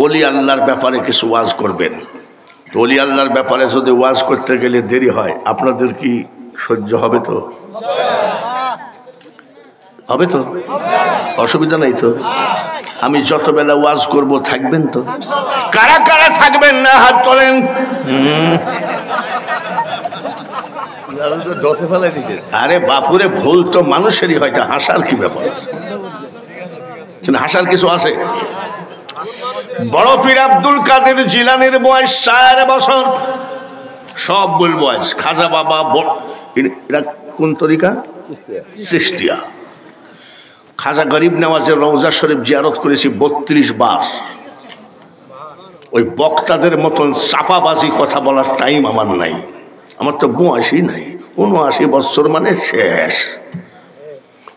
ওলি আল্লাহর ব্যাপারে কিছু ওয়াজ করবেন। তো ওলি আল্লাহর ব্যাপারে যদি ওয়াজ করতে গেলে দেরি হয়, আপনাদের কি সহ্য হবে? তো হবে তো, অসুবিধা নাই তো? আমি যত বেলা ওয়াজ করব থাকবেন তো? কারা কারা থাকবেন না হাত তোলেন। আরে বাপুরে, ভুল তো মানুষেরই হয়, হাসার কি ব্যাপার? হাসার কিছু আছে? বড় পীর আব্দুল কাদের জিলানীর বয়স 4 বছর। সব বল বয়স। খাজা বাবা এরা কোন তরিকা? চিশতিয়া। খাজা গরিব নওয়াজের রওজা শরীফ জিয়ারত করেছি 32 বার। ওই বক্তাদের মতন চাপাবাজি কথা বলার টাইম আমার নাই। আমার তো 82 নাই, 79 বছর মানে শেষ।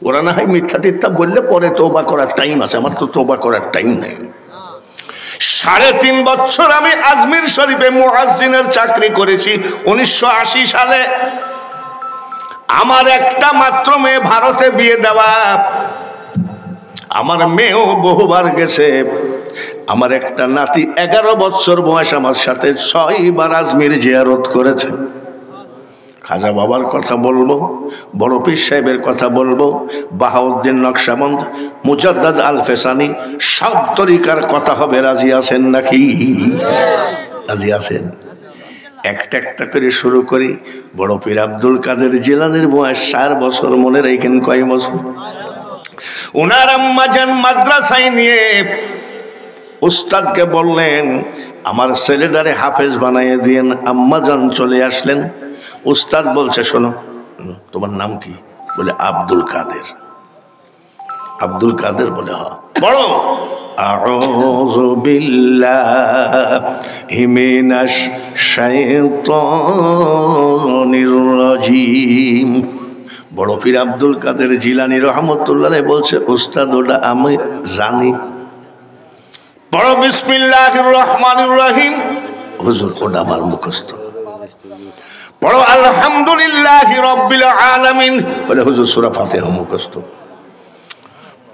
ওরা না হয় মিথ্যা টিথ্যা বললে পরে তওবা করার টাইম আছে, আমার তো তওবা করার টাইম নেই। 3.5 বছর আমি আজমির শরীফে মুয়াজ্জিনের চাকরি করেছি। 1980 সালে আমার একটা মাত্র মেয়ে ভারতে বিয়ে দেওয়া। আমার মেয়েও বহুবার গেছে। আমার একটা নাতি 11 বছর বয়স আমার সাথে 6 বার আজমির জিয়ারত করেছে। খাজা বাবার কথা বলবো, বড় পীর সাহেবের কথা বলবো, বাহাউদ্দিন নকশবন্দ, মুজাদ্দাদ আল ফেসানি, সব তরিকার কথা হবে। রাজি আছেন নাকি? রাজি আছেন? একটা একটা করে শুরু করি। বড় পীর আব্দুল কাদের জিলানীর বয়স 4 বছর। মনে রাখেন কয় বছর? ওনার আম্মা জান মাদ্রাসায় নিয়ে উস্তাদকে বললেন আমার ছেলেটারে হাফেজ বানিয়ে দিয়েন। আম্মা জান চলে আসলেন। উস্তাদ বলছে শোনো, তোমার নাম কি? বলে আব্দুল কাদের। আব্দুল কাদের বলে হ। বড় আউযু বিল্লাহি মিনাশ শাইতানির রাজিম। বড় পীর আব্দুল কাদের জিলানী রহমতুল্লাহ বলছে উস্তাদ ওটা আমি জানি। বড় বিসমিল্লাহির রহমানির রহিম। হুজুর ওটা আমার মুখস্থ। বড় আলহামদুলিল্লাহি রাব্বিল আলামিন। বলে হুজুর সূরা ফাতিহা মুখস্থ।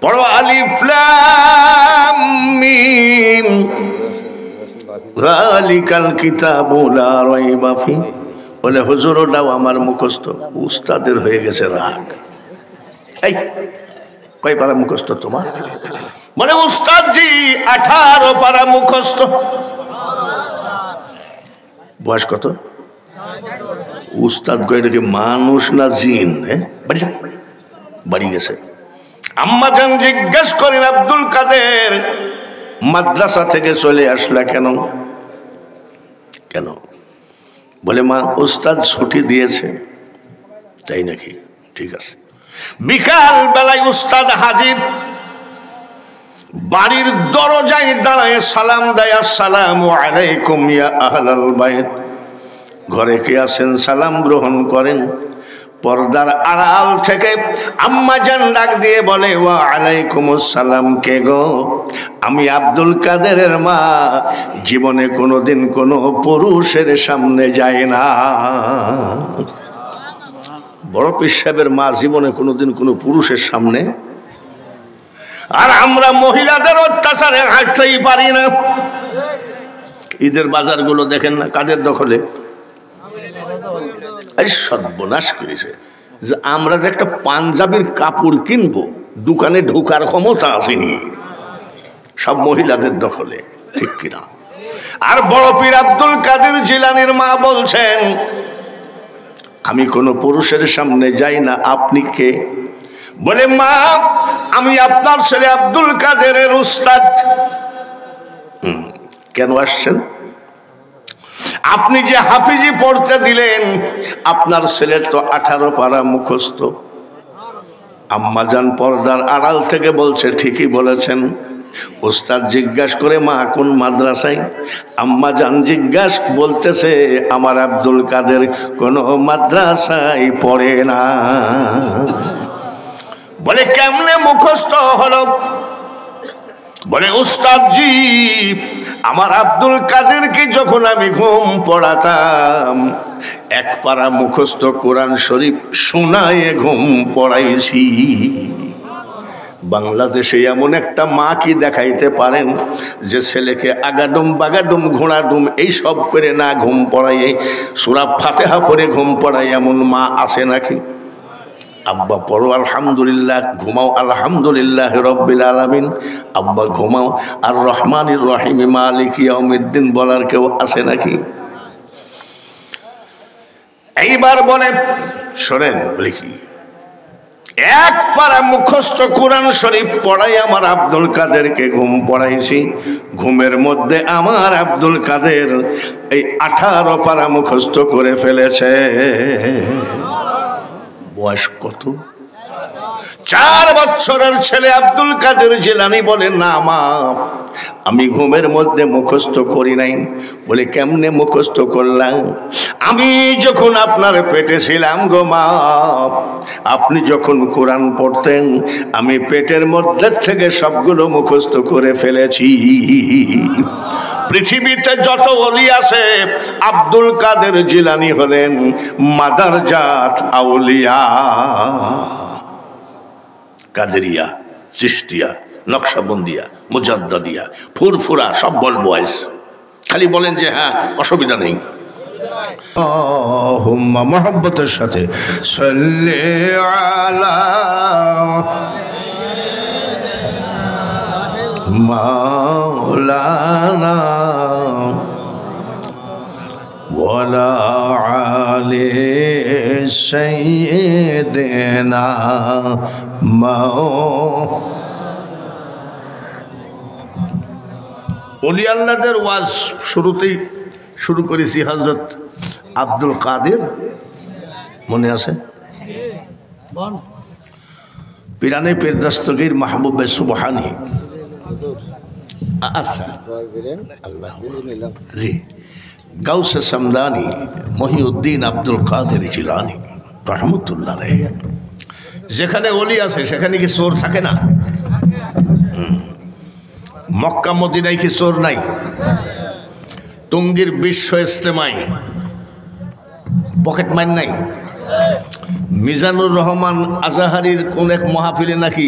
বড় আলিফ লাম মিম যালিকাল কিতাবু লা রাইবা ফি। বলে হুজুর ওটাও আমার মুখস্থ। উস্তাদের হয়ে গেছে রাগ। এই কয় পারা মুখস্থ তোমার? বলে উস্তাদ জি 18 পারা মুখস্থ। বয়স কত? উস্তাদ কয়টাকে মানুষ না জিন? বাড়ি গেছে। আম্মা জান জিজ্ঞেস করেন আব্দুল কাদের মাদ্রাসা থেকে চলে আসলা কেন? কেন? বলে মা উস্তাদ ছুটি দিয়েছে। তাই নাকি? ঠিক আছে। বিকাল বেলায় উস্তাদ হাজির। বাড়ির দরজায় দাঁড়ায় সালাম দেয়, আসসালামু আলাইকুম ইয়া আহলাল বাইত। ঘরে কে আছেন? সালাম গ্রহণ করেন। পর্দার আড়াল থেকে আম্মা জান ডাক দিয়ে বলে, ওয়া আলাইকুমুস সালাম, কে গো? আমি আব্দুল কাদেরের মা, জীবনে কোনোদিন কোনো পুরুষের সামনে যায় না। বড় পীর সাহেবের মা জীবনে কোনোদিন কোনো পুরুষের সামনে, আর আমরা মহিলাদের অত্যাচারে হাঁটতেই পারি না। ঈদের বাজারগুলো দেখেন না কাদের দখলে? এই সর্বনাশ করেছে যে আমরা যে একটা পাঞ্জাবির কাপড় কিনবো, দোকানে ঢোকার ক্ষমতা আসেনি, সব মহিলাদের দখলে, ঠিক কিনা? আর বড় পীর আব্দুল কাদের জিলানীর মা বলছেন, আমি কোনো পুরুষের সামনে যাই না। আপনি কে? বলে, মা আমি আপনার ছেলে আব্দুল কাদেরের উস্তাদ। কেন আসছেন? আপনি যে হাফিজি পড়তে দিলেন, আপনার ছেলের তো 18 পারা মুখস্থ। আম্মাজান পর্দার আড়াল থেকে বলছে, ঠিকই বলেছেন। উস্তাদ জিজ্ঞাসা করে, মা কোন মাদ্রাসায়? আম্মাজান জিজ্ঞাসা বলতেছে, আমার আব্দুল কাদের কোনো মাদ্রাসায় পড়ে না। বলে, কেমনে মুখস্থ হলো? বলে, উস্তাদজি আমার আব্দুল কাদেরকে যখন আমি ঘুম পড়াতাম, 1 পারা মুখস্থ কোরআন শরীফ শোনায় ঘুম পড়াইছি। বাংলাদেশে এমন একটা মা কি দেখাইতে পারেন যে ছেলেকে আগাডুম বাগাডুম ঘোড়াডুম এই সব করে না ঘুম পড়াইয়ে সূরা ফাতিহা পড়ে ঘুম পড়ায়? এমন মা আছে নাকি? আব্বা পড়ো আলহামদুলিল্লাহ, ঘুমাও আলহামদুলিল্লাহ রব্বিল আলামিন। আব্বা ঘুমাও আর রহমানির রহিম মালিক ইয়াউমিদ্দিন বলার কেউ আছে নাকি? এইবার বলে, শোনেন বলি কি, 1 পারা মুখস্থ কোরআন শরীফ পড়াই আমার আব্দুল কাদেরকে ঘুম পড়াইছি। ঘুমের মধ্যে আমার আব্দুল কাদের এই 18 পারা মুখস্থ করে ফেলেছে। বয়স কত? 4 বছরের ছেলে আব্দুল কাদের জিলানী বলে, না মা আমি ঘুমের মধ্যে মুখস্থ করি নাই। বলে, কেমনে মুখস্থ করলাম? আমি যখন আপনার পেটে ছিলাম গো মা, আপনি যখন কোরআন পড়তেন, আমি পেটের মধ্যে থেকে সবগুলো মুখস্থ করে ফেলেছি। পৃথিবীতে যত ওলি আছে, আব্দুল কাদের জিলানী হলেন মাদারজাত আউলিয়া। কাদেরিয়া, চিশতিয়া, নকশবন্দিয়া, মুজাদ্দাদিয়া, ফুরফুরা সব বলবো আইস। খালি বলেন যে হ্যাঁ অসুবিধা নেই। আল্লাহুম্মা মুহাব্বতের সাথে সাল্লি আলা মাওলানা ওয়ালা আলি সাইয়্যিদিনা ওলি আল্লাহদের ওয়াজ শুরুতেই শুরু করেছি হযরত আব্দুল কাদের, মনে আছে? পিরানে পীর দস্তগীর মাহবুবে সুবহানী। আচ্ছা, আল্লাহ জি, গাউসে সামদানি মহিউদ্দিন আব্দুল কাদের জিলানী রহমতুল্লাহ আলাইহি। যেখানে ওলি আছে সেখানে কি চোর থাকে না? মক্কা মদিনায় কি চোর নাই? টঙ্গীর বিশ্ব ইজতেমায় পকেট মাইন নাই? মিজানুর রহমান আজাহারির কোন এক মাহফিলে নাকি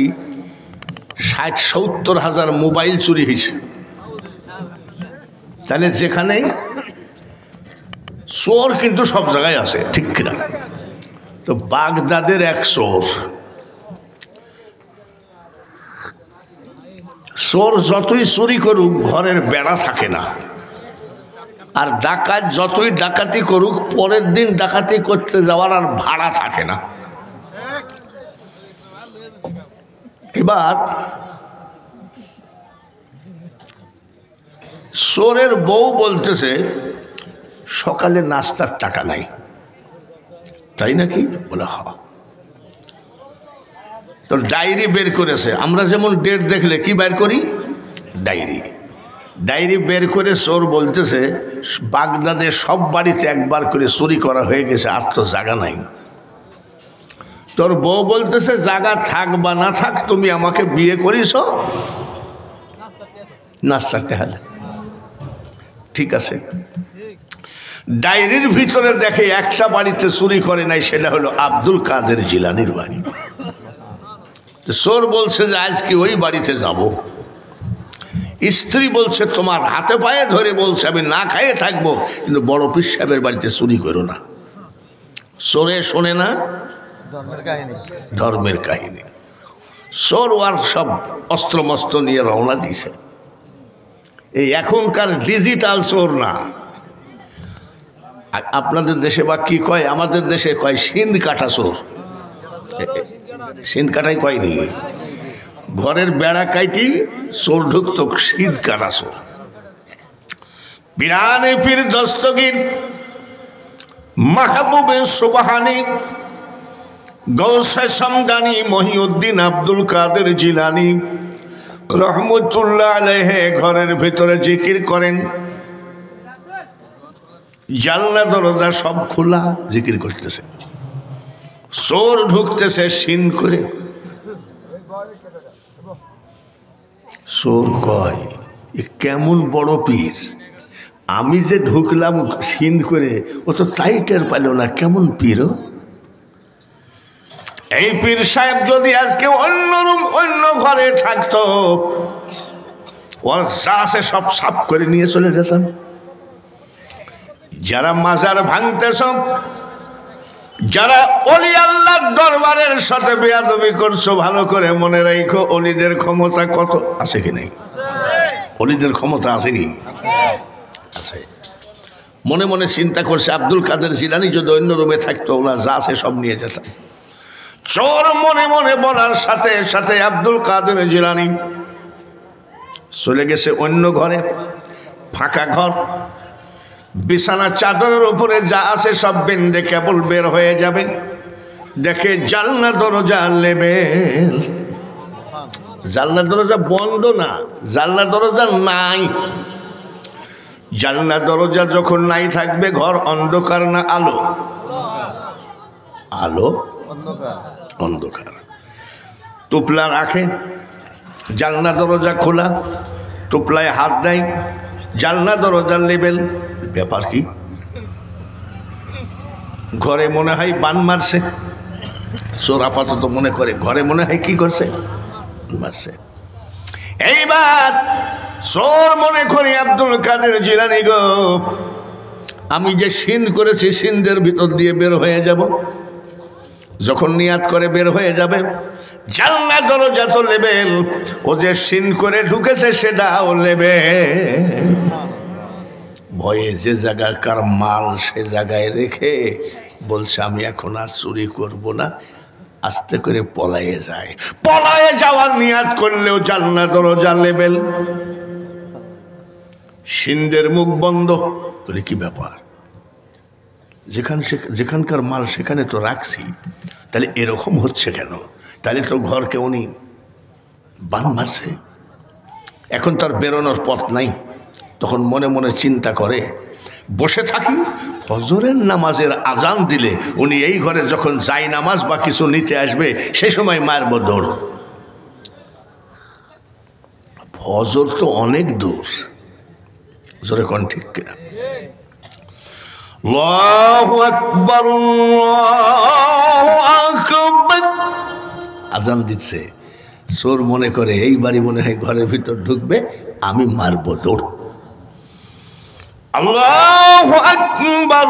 60-70 হাজার মোবাইল চুরি হয়েছে। তাহলে যেখানে চোর কিন্তু সব জায়গায় আছে, ঠিক কিনা? তো বাগদাদের এক চোর, চোর যতই চুরি করুক ঘরের বেড়া থাকে না, আর ডাকাত যতই ডাকাতি করুক পরের দিন ডাকাতি করতে যাওয়ার আর ভাড়া থাকে না। এবার চোরের বউ বলতেছে সকালে নাস্তার টাকা নাই, তাই নাকি? বলে হ্যাঁ। তো ডায়েরি বের করেছে। আমরা যেমন ডেট দেখলে কি বের করি? ডায়েরি বের করে চোর বলতেছে বাগদাদে সব বাড়িতে একবার করে চুরি করা হয়ে গেছে, আর তো জায়গা নাই। তোর বউ বলতেছে জায়গা থাক বা না থাক, তুমি আমাকে বিয়ে করিস, নাস্তার টেহা দে। ঠিক আছে, ডায়েরির ভিতরে দেখে একটা বাড়িতে চুরি করে নাই, সেটা হলো আব্দুল কাদের জিলানির বাড়ি। চোর বলছে যে আজকে ওই বাড়িতে যাব। স্ত্রী বলছে তোমার হাতে পায়ে ধরে বলছে আমি না খাইয়ে থাকবো, কিন্তু বড় পীর সাহেবের বাড়িতে চুরি করো না। চোরে শোনে না ধর্মের কাহিনী। চোর আর সব অস্ত্রমস্ত্র নিয়ে রওনা দিয়েছে। এই এখনকার ডিজিটাল চোর না। আপনাদের দেশে বা কি কয়, আমাদের দেশে কয় সিন্ধ কাটা চোর। সিন্ধ কাটাই কয়নি, ঘরের বেড়া কাইটি চোর ঢুকতো, সিন্ধ কাটা চোর। পিরানে পীর দস্তগীর মাহবুবে সুবহানি গৌসে সমদানি মহিউদ্দিন আব্দুল কাদের জিলানি রহমতুল্লাহ আলাইহি ঘরের ভিতরে জিকির করেন, জানলা দরজা সব খোলা, জিকির করতেছে। চোর ঢুকতেছে সিন করে। চোর কয় এ কেমন বড় পীর, আমি যে ঢুকলাম সিন করে, ও তো তাই টের পাইল না কেমন পীর। এই পীর সাহেব যদি আজকে অন্য রুম অন্য ঘরে থাকতো, ওর যা আছে সব সাফ করে নিয়ে চলে যেতাম। যারা মাজার ভাঙতেছ, যারা অলি আল্লাহর দরবারের সাথে বেয়াদবি করছো, ভালো করে মনে রাখো অলিদের ক্ষমতা কত আছে কি নেই? অলিদের ক্ষমতা আসেনি, আছে। মনে মনে চিন্তা করছে আব্দুল কাদের জিলানি যদি অন্য রুমে থাকতো, ওরা যা আছে সব নিয়ে যেতাম। চোর মনে মনে বলার সাথে সাথে আব্দুল কাদের জিলানি চলে গেছে অন্য ঘরে। ফাঁকা ঘর, বিছানা চাদরের উপরে যা আছে সব বেঁধে কেবল বের হয়ে যাবে, দেখে জানলা দরজা লেবেল। জানলা দরজা বন্ধ না, জানলা দরজা নাই। জানলা দরজা যখন নাই থাকবে, ঘর অন্ধকার না আলো? আলো, অন্ধকার। টুপলা রাখে, জানলা দরজা খোলা, টুপলায় হাত দেয়, জানলা দরজার লেবেল। ব্যাপার কি? ঘরে মনে হয় বান মারছে। চোর আপাতত মনে করে ঘরে মনে হয় কি করছে, মারছে। এইবার চোর মনে করে আব্দুল কাদের জিলানি গো, আমি যে সিন করেছি সিন্ধের ভিতর দিয়ে বের হয়ে যাব। যখন নিয়াত করে বের হয়ে যাবে, জানলা দরজা তো লেবেল, ও যে সিন করে ঢুকেছে সেটাও লেবেল। ভয়ে যে জায়গাকার মাল সে জায়গায় রেখে বলছে আমি এখন আর চুরি করব না, আস্তে করে পলায়ে যায়। পলায়ে যাওয়ার নিয়াত করলেও জানলা দরজা লেবেল, সিন্ধের মুখ বন্ধ করে। কি ব্যাপার, যেখানকার মাল সেখানে তো রাখছি, তাহলে এরকম হচ্ছে কেন? তাহলে তো ঘরকে উনি বান মারছে, এখন তার বেরোনোর পথ নাই। তখন মনে মনে চিন্তা করে বসে থাকি, ফজরের নামাজের আজান দিলে উনি এই ঘরে যখন যাই নামাজ বা কিছু নিতে আসবে, সে সময় মারব দৌড়। ফজর তো অনেক দূর, জোরে কোন ঠিক কিনা? আল্লাহু আকবার, আল্লাহু আকবার। আজান দিচ্ছে, চোর মনে করে এই বাড়ি মনে হয় ঘরের ভিতর ঢুকবে, আমি মারব দৌড়। আল্লাহু আকবার,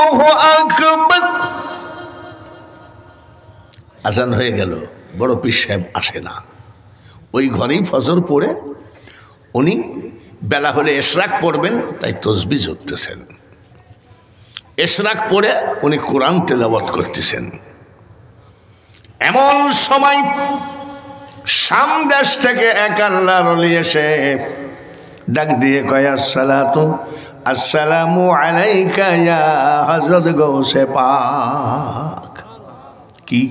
আল্লাহু আকবার। আজান হয়ে গেল, বড় পীর সাহেব আসে না। ওই ঘরেই ফজর পড়ে উনি বেলা হলে এশরাক পড়বেন, তাই তসবিহ জপতেছেন। এশরাক পড়ে উনি কোরআন তেলাওয়াত করতেছেন। এমন সময় শাম দেশ থেকে এক আল্লাহর ওলি এসে ডাক দিয়ে কয় আসসালামু আলাইকা ইয়া হযরত গৌসে পাক। কি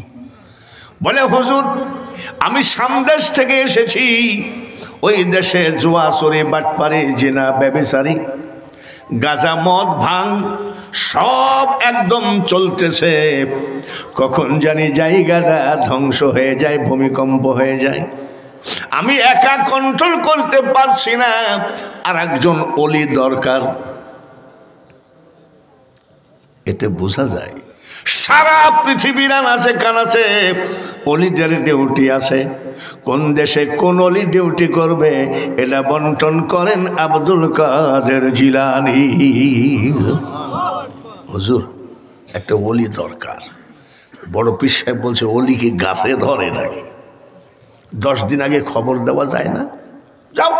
বলে? হুজুর, আমি শাম দেশ থেকে এসেছি। ওই দেশে জুয়া চোরে বাটপারি জিনা ব্যভিচারী গাঁজা মদ ভাঙ সব একদম চলতেছে। কখন জানি জায়গাটা ধ্বংস হয়ে যায়, ভূমিকম্প হয়ে যায়। আমি একা কন্ট্রোল করতে পারছি না, আর একজন ওলি দরকার। এতে বোঝা যায় সারা পৃথিবীর আনাচে কানাচে অলিদের ডিউটি আছে। কোন দেশে কোন অলি ডিউটি করবে এটা বন্টন করেন আব্দুল কাদের জিলানী। হুজুর একটা অলি দরকার। বড় পীর সাহেব বলছে অলি কি গাছে ধরে নাকি? 10 দিন আগে খবর দেওয়া যায় না? যাও।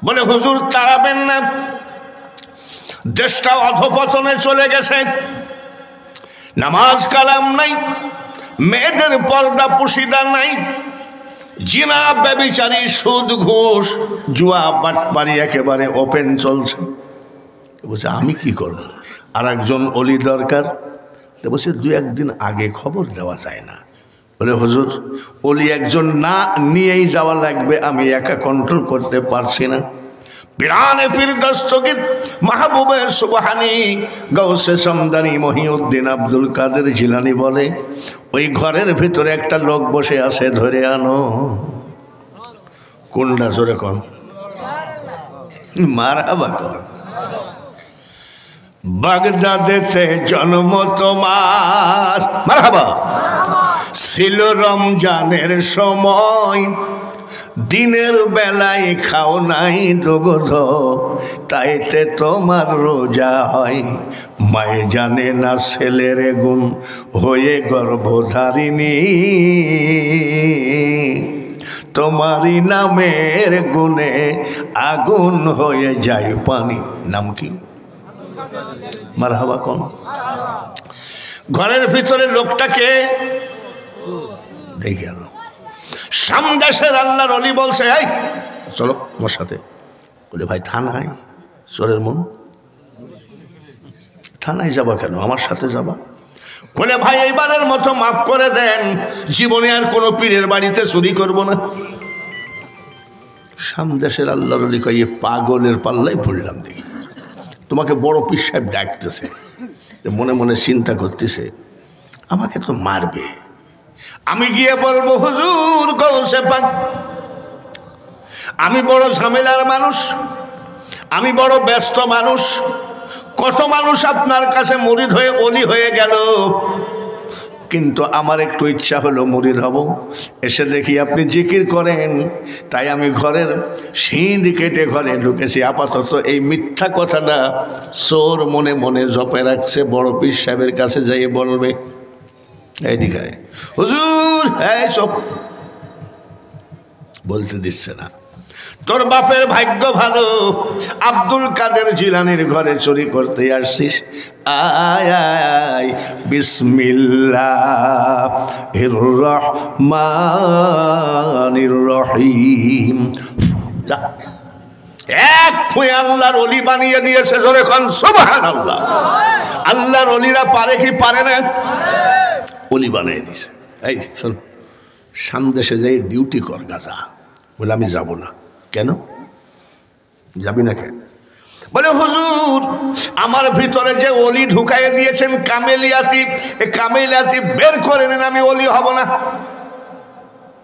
বলে হুজুর তাড়াবেন না, দেশটা অধপতনে চলে গেছে, নামাজ কালাম নাই, মেয়েদের পর্দা পুশিদা নাই, জিনা ব্যভিচারী সুদ ঘুষ জুয়া বাটপারি একেবারে ওপেন চলছে। বলছে আমি কি করব? আর একজন অলি দরকার। বলছে 2-1 দিন আগে খবর দেওয়া যায় না। বলে হুজুর অলি একজন না নিয়েই যাওয়া লাগবে, আমি একা কন্ট্রোল করতে পারছি না। পিরানে পীর দস্তগীর মাহবুবে সুবহানী গাউসে সমদানি মহিউদ্দিন আব্দুল কাদের জিলানী বলে ওই ঘরের ভিতরে একটা লোক বসে আছে, ধরে আনো। কোনটা জোরে কোন? মারহাবা কর। বাগদাদেতে জন্ম তোমার, মারহাবা। ছিল রমজানের সময়, দিনের বেলায় খাও নাই দুগ্ধ, তাইতে তোমার রোজা হয়। মায়ে জানে না ছেলের গুণ, হয়ে গর্ভধারিণী তোমারই নামের গুণে আগুন হয়ে যায় পানি। নাম কি? মারহাবা কোন? ঘরের ভিতরে লোকটাকে দেখে আনো। সামদেশের আল্লাহর ওলি বলছে এই চলো আমার সাথে। বলে ভাই থানায়, চোরের মন, থানায় যাবা কেন? আমার সাথে যাবা। বলে ভাই এইবারের মতো মাফ করে দেন, জীবনে আর কোনো পীরের বাড়িতে চুরি করব না। সামদেশের আল্লাহর ওলি কয়ে পাগলের পাল্লাই পড়লাম দেখি। তোমাকে বড় পীর সাহেব ডাকতেছে, মনে মনে চিন্তা করতেছে আমাকে তো মারবে। আমি গিয়ে বলবো হুজুর গৌসে পাক, আমি বড় ঝামেলার মানুষ, আমি বড় ব্যস্ত মানুষ, কত মানুষ আপনার কাছে মুরিদ হয়ে অলি হয়ে গেল, কিন্তু আমার একটু ইচ্ছা হলো মুরিদ হব। এসে দেখি আপনি জিকির করেন, তাই আমি ঘরের সিঁধ কেটে ঘরে ঢুকেছি। আপাতত এই মিথ্যা কথাটা চোর মনে মনে জপে রাখছে, বড় পীর সাহেবের কাছে যাইয়ে বলবে এইদিকে হুজুর হ্যাঁ সব বলতে দিচ্ছে না। তোর বাপের ভাগ্য ভালো, আব্দুল কাদের জিলানীর ঘরে চুরি করতে আসছিস। আয় আয় বিসমিল্লাহির রহমানির রহিম। যা, এক ফুঁয়ে আল্লাহর ওলি বানিয়ে দিয়েছে। জোরে কোন সুবহানাল্লাহ। আল্লাহর ওলিরা পারে কি পারে না? ওলি বানিয়ে দিছে। এই শোন, সামদেশে যাই ডিউটি কর গাজা। বলে আমি যাব না। কেন যাবি না কেন? বলে হুজুর আমার ভিতরে যে ওলি ঢুকাইয়ে দিয়েছেন কামেলিয়াতি, কামেলিয়াতি বের করে নেন, আমি ওলি হব না।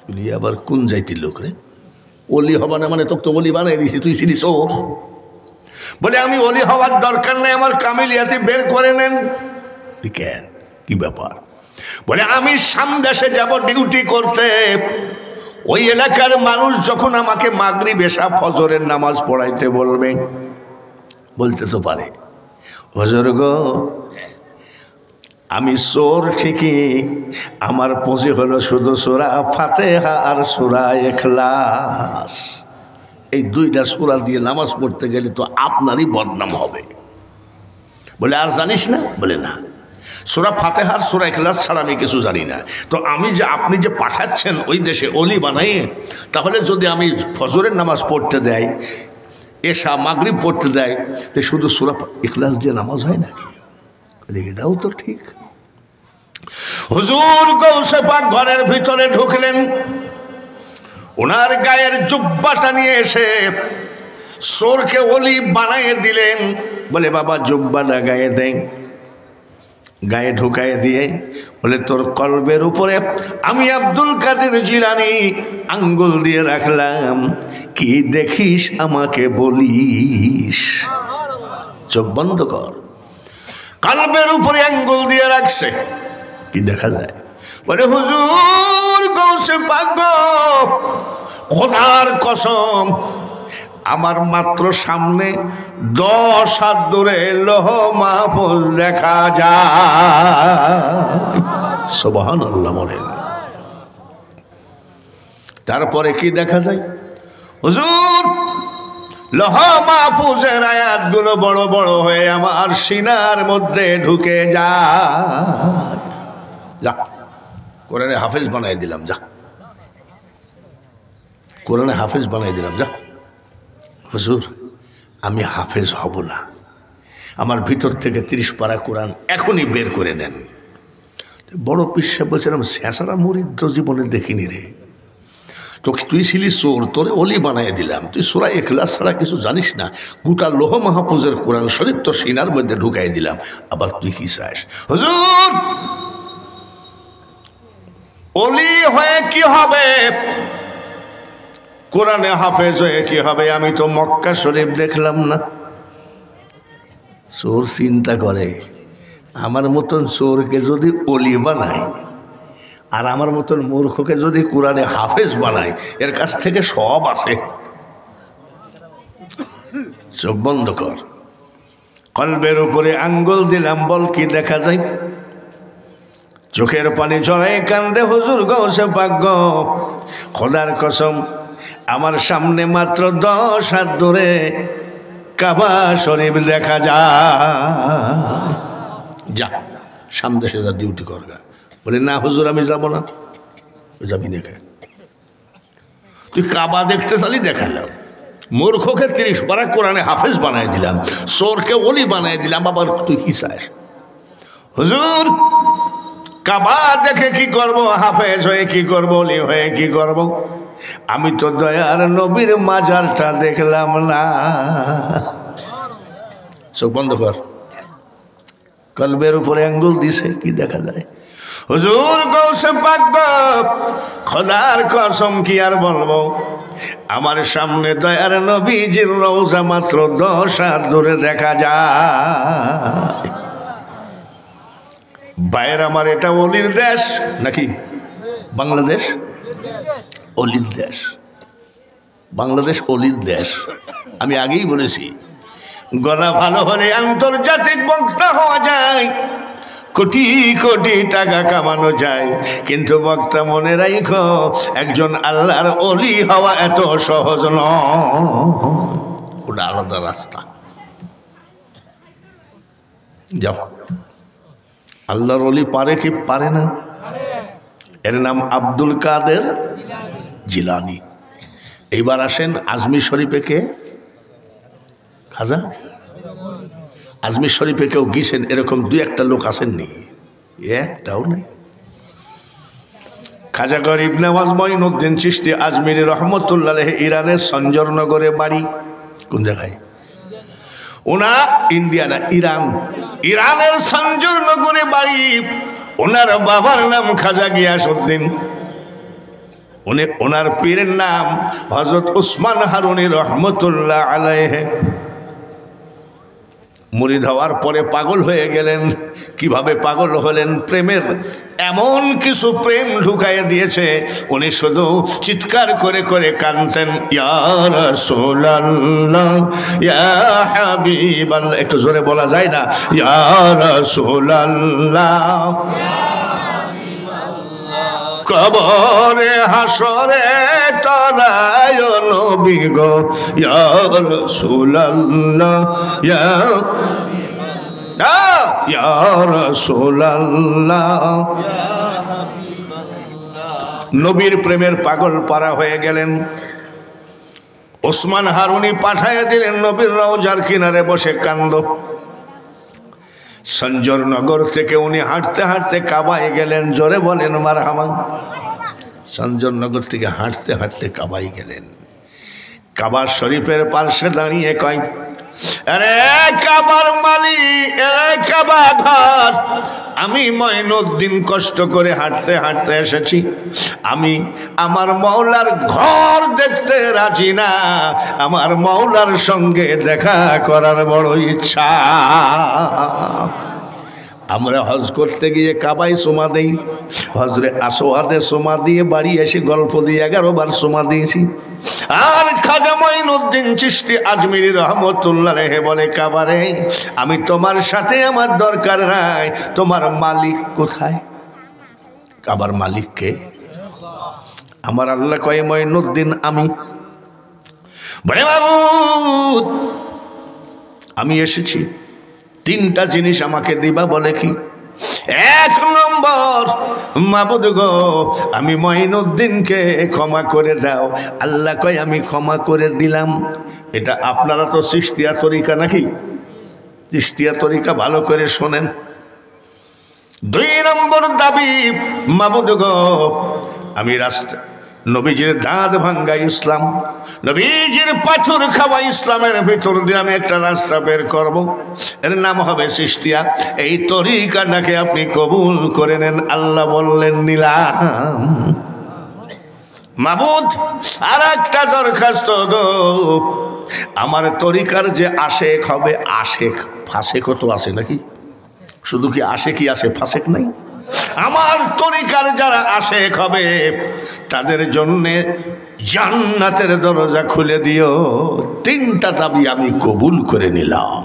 বলি আবার কোন যাইতির লোক রে? ওলি হব না মানে তোকে তো ওলি বানিয়ে দিয়েছি, তুই ছিলিস ওর। বলে আমি ওলি হওয়ার দরকার নেই, আমার কামেলিয়াতি বের করে নেন। কেন, কি ব্যাপার? বলে আমি সামদেশে যাব ডিউটি করতে, ওই এলাকার মানুষ যখন আমাকে মাগরিব এশা ফজরের নামাজ পড়াইতে বলবে, বলতে তো পারে হুজুর গো আমি চোর ঠিকই, আমার পুঁজি হলো শুধু সূরা ফাতিহা আর সূরা ইখলাস। এই 2টা সূরা দিয়ে নামাজ পড়তে গেলে তো আপনারই বদনাম হবে। বলে আর জানিস না? বলে না, সূরা ফাতিহা আর সূরা ইখলাস ছাড়া আমি কিছু জানি না। তো আমি যে আপনি যে পাঠাচ্ছেন ওই দেশে ওলি বানাইয়ে, তাহলে যদি আমি ফজরের নামাজ পড়তে দেয়, এশা মাগরিব পড়তে দেয়, তো শুধু সূরা ইখলাস দিয়ে নামাজ হয় নাকি? বলে এটাও তো ঠিক। হুজুর গৌসে পাক ঘরের ভিতরে ঢুকলেন, ওনার গায়ের জুব্বাটা নিয়ে এসে চোরকে ওলি বানায় দিলেন। বলে বাবা জুব্বাটা গায়ে দেন, গায়ে ঢুকায় দিয়ে বলে তোর কলবের উপরে আমি আব্দুল কাদের জিলানী আঙ্গুল দিয়ে রাখলাম, কি দেখিস আমাকে বলিস। চোখ বন্ধ কর। কলবের উপরে আঙ্গুল দিয়ে রাখছে, কি দেখা যায়? বলে হুজুর গৌসে পাক গো, খোদার কসম আমার মাত্র সামনে 10 হাত দূরে লৌহ মাহফুজ দেখা যায়। সুবহানাল্লাহ বলেন। তারপরে কি দেখা যায়? হুজুর লৌহ মাহফুজের আয়াতগুলো বড় বড় হয়ে আমার সিনার মধ্যে ঢুকে যায়। যা কোরআনে হাফেজ বানাই দিলাম, যা কোরআনে হাফেজ বানাই দিলাম, যা। হুজুর আমি হাফেজ হব না, আমার ভিতর থেকে 30 পারা কোরআন এখনই বের করে নেন। বড় পীর সাহেব বলছিলাম, শেষারা মুরিদ তো জীবনে দেখিনি রে, তো তুই ছিলি চোর, তোরে অলি বানাই দিলাম, তুই সূরা ইখলাস ছাড়া কিছু জানিস না, গোটা লৌহ মাহফুজের কোরআন শরীফ তোর সিনার মধ্যে ঢুকাই দিলাম, আবার তুই কি চাস? হুজুর অলি হয়ে কি হবে, কোরআনে হাফেজ হয়ে কি হবে? আমি তো মক্কা শরীফ দেখলাম না। চোর চিন্তা করে, আমার মতন চোরকে যদি অলি বানায় আর আমার মতন মূর্খকে যদি কোরআনে হাফেজ বানায়, এর কাছ থেকে সব আছে। চোখ বন্ধ কর। কলবের উপরে আঙ্গুল দিলাম, বল কি দেখা যায়? চোখের পানি ঝরায় কান্দে হুজুর গৌসে পাক গো, খোদার কসম আমার সামনে মাত্র 10 হাত দূরে কাবা শরীফ দেখা যায়। যা সামনে সে ডিউটি করগা। বলে না হুজুর আমি যাব না। যাবি না? তুই কাবা দেখতে চালি, দেখালাম। মূর্খকে 30 পারা কোরআনে হাফেজ বানাই দিলাম, চোরকে ওলি বানাই দিলাম, আবার তুই কি চাস? হুজুর কাবা দেখে কি করব, হাফেজ হয়ে কি করব, ওলি হয়ে কি করব? আমি তো দয়ার নবীর মাজারটা দেখলাম না। চোখ বন্ধ কর। কলবের উপরে আঙ্গুল দিছে, কি দেখা যায়? হুজুর গৌসে পাক গো, খোদার কসম কি আর বলবো, আমার সামনে দয়ার নবীজির রওজা মাত্র 10 হাত দূরে দেখা যায়। বাইরে আমার এটা অলির দেশ নাকি? বাংলাদেশ অলির দেশ, বাংলাদেশ অলির দেশ। আমি আগেই বলেছি, গলা ভালো হলে আন্তর্জাতিক বক্তা হওয়া যায়, কোটি কোটি টাকা কামানো যায়, কিন্তু বক্তা মনে রাখো, একজন আল্লাহর অলি হওয়া এত সহজ নয়, ওটা আলাদা রাস্তা। যাও, আল্লাহর অলি পারে কি পারে না? এর নাম আব্দুল কাদের জিলানী। এইবার আসেন আজমির শরীফে। কে? খাজা আজমির শরীফে কেউ গিয়েছেন এরকম 2-1টা লোক আসেননি? একটাও নাই। খাজা গরিব নওয়াজ মঈনুদ্দিন চিশতি আজমিরি রহমতুল্লাহ আলাইহি ইরানের সঞ্জরনগরে বাড়ি। কোন জায়গায়? ওনা ইন্ডিয়া না, ইরান, ইরানের সঞ্জরনগরে বাড়ি। ওনার বাবার নাম খাজা গিয়াসউদ্দিন, ওনার পীরের নাম হযরত উসমান হারুনি রহমতুল্লাহ আলাইহি। মুরিদ হওয়ার পরে পাগল হয়ে গেলেন। কিভাবে পাগল হলেন? প্রেমের এমন কিছু প্রেম ঢুকাইয়ে দিয়েছে, উনি শুধু চিৎকার করে করে কাঁদতেন, ইয়া রাসূলুল্লাহ ইয়া হাবিবাল্লাহ। একটু জোরে বলা যায় না? ইয়া রাসূলুল্লাহ কবরে হাসরে তরায় নবী গো, ইয়া রাসূলুল্লাহ ইয়া রাসূলুল্লাহ। নবীর প্রেমের পাগল পারা হয়ে গেলেন। ওসমান হারুনি পাঠাইয়া দিলেন নবীর রওজার কিনারে বসে কান্দ। সঞ্জরনগর থেকে উনি হাঁটতে হাঁটতে কাবায় গেলেন। জোরে বলেন মারহাবা। সঞ্জরনগর থেকে হাঁটতে হাঁটতে কাবায় গেলেন। কাবা শরীফের পাশে দাঁড়িয়ে কয়, আরে কাবার মালিক, আরে কাবা ঘর, আমি মঈনুদ্দিন কষ্ট করে হাঁটতে হাঁটতে এসেছি। আমি আমার মওলার ঘর দেখতে রাজি না, আমার মওলার সঙ্গে দেখা করার বড় ইচ্ছা। আমরা হজ করতে গিয়ে কাবায় চুমা দেই, হজরে আসওয়াদে চুমা দিয়ে বাড়ি এসে গল্প দিয়ে 11 বার চুমা দিয়েছি। আর খাজা মঈনুদ্দিন চিশতি আজমিরি রহমতুল্লাহ আলাইহি বলে, কাবারে আমি তোমার সাথে আমার দরকার নাই, তোমার মালিক কোথায়? কাবার মালিক কে? আমার আল্লাহ কয়, মঈনুদ্দিন আমি। বলে মাবুদ আমি এসেছি, 3টা জিনিস আমাকে দিবা। বলে কি? 1 নম্বর, মাবুদ গো আমি মঈনুদ্দিনকে ক্ষমা করে দাও। আল্লাহ কয় আমি ক্ষমা করে দিলাম। এটা আপনারা তো চিশতিয়া তরিকা নাকি? চিশতিয়া তরিকা ভালো করে শোনেন। 2 নম্বর দাবি, মাবুদ গো আমি রাস্তা নবীজির দাঁত ভাঙ্গা ইসলাম, নবীজির পাথর খাওয়া ইসলামের ভিতর দিয়ে আমি একটা রাস্তা বের করব, এর নাম হবে চিশতিয়া। এই তরিকাটাকে আপনি কবুল করে নেন। আল্লাহ বললেন নিলাম। মাবুদ আর একটা দরখাস্ত গো, আমার তরিকার যে আশেক হবে, আশেক ফাসেক তো আছে নাকি? শুধু কি আশেকই আছে, ফাসেক নাই? আমার তরিকার যারা আশেক হবে তাদের জন্যে জান্নাতের দরজা খুলে দিও। 3টা দাবি আমি কবুল করে নিলাম।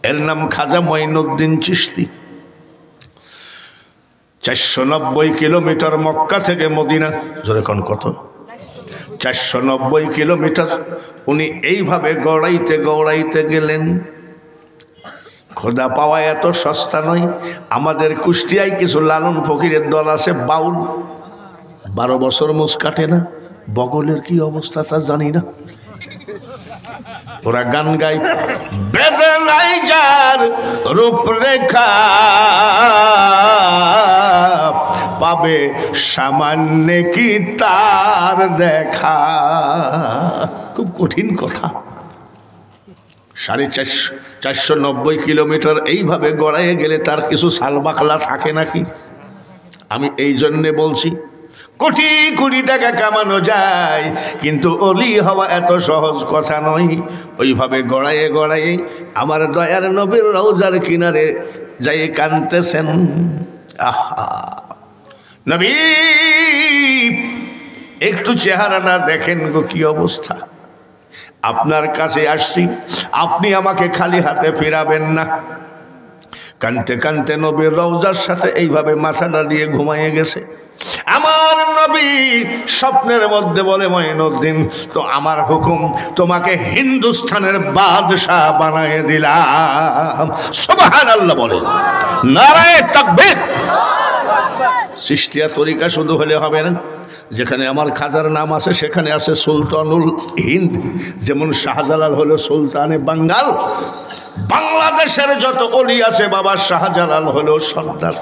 এর নাম খাজা মঈনুদ্দিন চিশতি। 490 কিলোমিটার মক্কা থেকে মদিনা। জোরে কোন কত? 490 কিলোমিটার। উনি এইভাবে গড়াইতে গড়াইতে গেলেন। খোদা পাওয়া এত সস্তা নয়। আমাদের কুষ্টিয়ায় কিছু লালন ফকিরের দল আছে, বাউল, 12 বছর মোষ কাটে না। বগলের কি অবস্থা তা জানি না। ওরা গান গায়, বেদনাই যার রূপরেখা পাবে সামান্য কি তার দেখা। খুব কঠিন কথা। 490 কিলোমিটার এইভাবে গড়াইয়ে গেলে তার কিছু সালবাকলা থাকে নাকি? আমি এই জন্যে বলছি, কোটি কোটি টাকা কামানো যায়, কিন্তু অলি হওয়া এত সহজ কথা নয়। ওইভাবে গড়াইয়ে গড়াইয়ে আমার দয়ার নবীর রওজার কিনারে যাই কাঁদতেছেন। আহা নবী, একটু চেহারাটা দেখেন গো, কি অবস্থা। আপনার কাছে আসছি, আপনি আমাকে খালি হাতে ফিরাবেন না। কানতে কানতে নবীর রওজার সাথে এইভাবে মাথাটা দিয়ে ঘুমাইয়ে গেছে। আমার নবী স্বপ্নের মধ্যে বলে, মঈনুদ্দিন তো আমার হুকুম, তোমাকে হিন্দুস্তানের বাদশাহ বানায় দিলাম। সুবহানাল্লাহ বলেন, নারায়ে তাকবীর। চিশতিয়া তরিকা শুধু হলে হবে না, যেখানে আমার খাজার নাম আছে সেখানে আছে সুলতানুল হিন্দ। যেমন শাহজালাল হলো সুলতানে বাঙ্গাল, বাংলাদেশের যত অলি আছে বাবা শাহজালাল হলো সর্দার,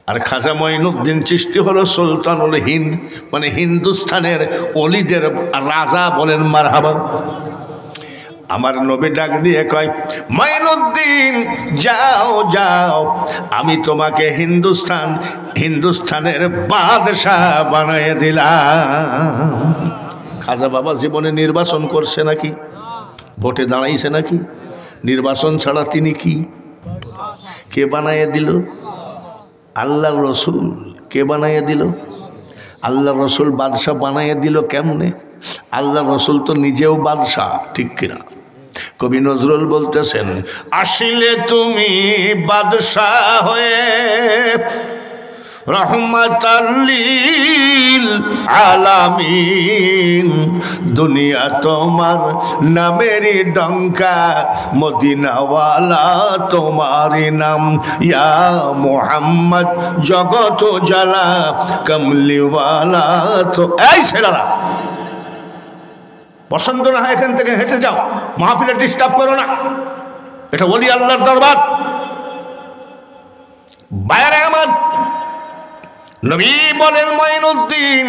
আর খাজা মঈনুদ্দিন চিশতি হলো সুলতানুল হিন্দ, মানে হিন্দুস্তানের অলিদের রাজা। বলেন মারহাবা। আমার নবী ডাক দিয়ে কয়, মঈনুদ্দিন যাও যাও, আমি তোমাকে হিন্দুস্তানের বাদশাহ বানায় দিলাম। খাজা বাবা জীবনে নির্বাচন করছে নাকি? ভোটে দাঁড়াইছে নাকি? নির্বাচন ছাড়া তিনি কি? কে বানায় দিল? আল্লাহ রসুল। কে বানাইয়া দিল? আল্লাহ রসুল। বাদশাহ বানাইয়া দিল কেমনে? আল্লাহ রসুল তো নিজেও বাদশাহ, ঠিক কিনা? কবি নজরুল বলতেছেন, আসিলে তুমি বাদশাহ হয়ে রহমাতাল্লিল আলামিন, দুনিয়া তোমার নামেরই ডঙ্কা, মদিনাওয়ালা তোমারই নাম, ইয়া মুহাম্মদ জগত জ্বালা কমলিওয়ালা। তো এই ছেলেরা, পছন্দ না হয় এখান থেকে হেঁটে যাও, মাহফিলে ডিস্টার্ব করো না। এটা ওলি আল্লাহর দরবার। বাইরে আমার নবী বলেন, মঈনুদ্দিন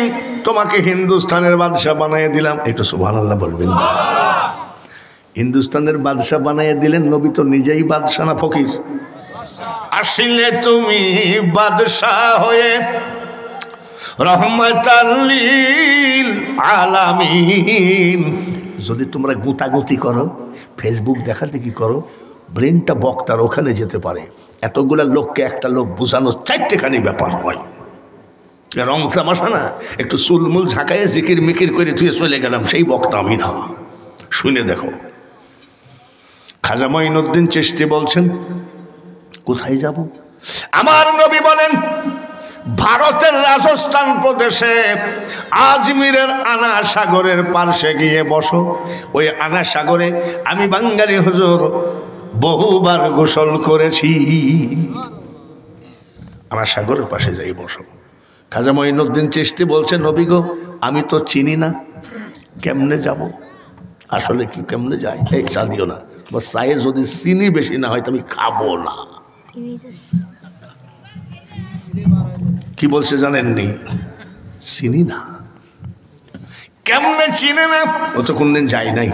তোমাকে হিন্দুস্তানের বাদশাহ বানিয়ে দিলাম। একটু সুবহানাল্লাহ বলবেন। হিন্দুস্তানের বাদশাহ বানিয়ে দিলেন। নবী তো নিজেই বাদশাহ না ফকির? আসলে তুমি বাদশাহ হয়ে রহমাতাল লিল আলামিন। যদি তোমরা গুতাগুতি করো, ফেসবুক দেখাদেখি করো, ব্রেনটা বক্তার ওখানে যেতে পারে। এতগুলা লোককে একটা লোক বুঝানো চারটেখানি ব্যাপার হয়। রং তামাশা না, একটু চুলমুল ঝাঁকায় জিকির মিকির করে তুই চলে গেলাম, সেই বক্তা আমি না। শুনে দেখো, খাজা মঈনুদ্দিন চিশতি বলছেন, কোথায় যাব? আমার নবী বলেন, ভারতের রাজস্থান প্রদেশে আজমিরের আনা সাগরের পার্শ্বে গিয়ে বসো। ওই আনা সাগরে আমি বাঙালি হুজুর বহুবার গোসল করেছি। আনা সাগরের পাশে যাই বসো। খাজা মঈনুদ্দিন চিশতি বলছে, নবী গো, আমি তো চিনি না, কেমনে যাব? আসলে কি কেমনে যায়? এই চা দিও না, তোমার চায়ে যদি চিনি বেশি না হয় তো আমি খাবো না। কি বলছে জানেননি? চিনি না। কেমনে চিনে না? ও তো কোনদিন যায় নাই।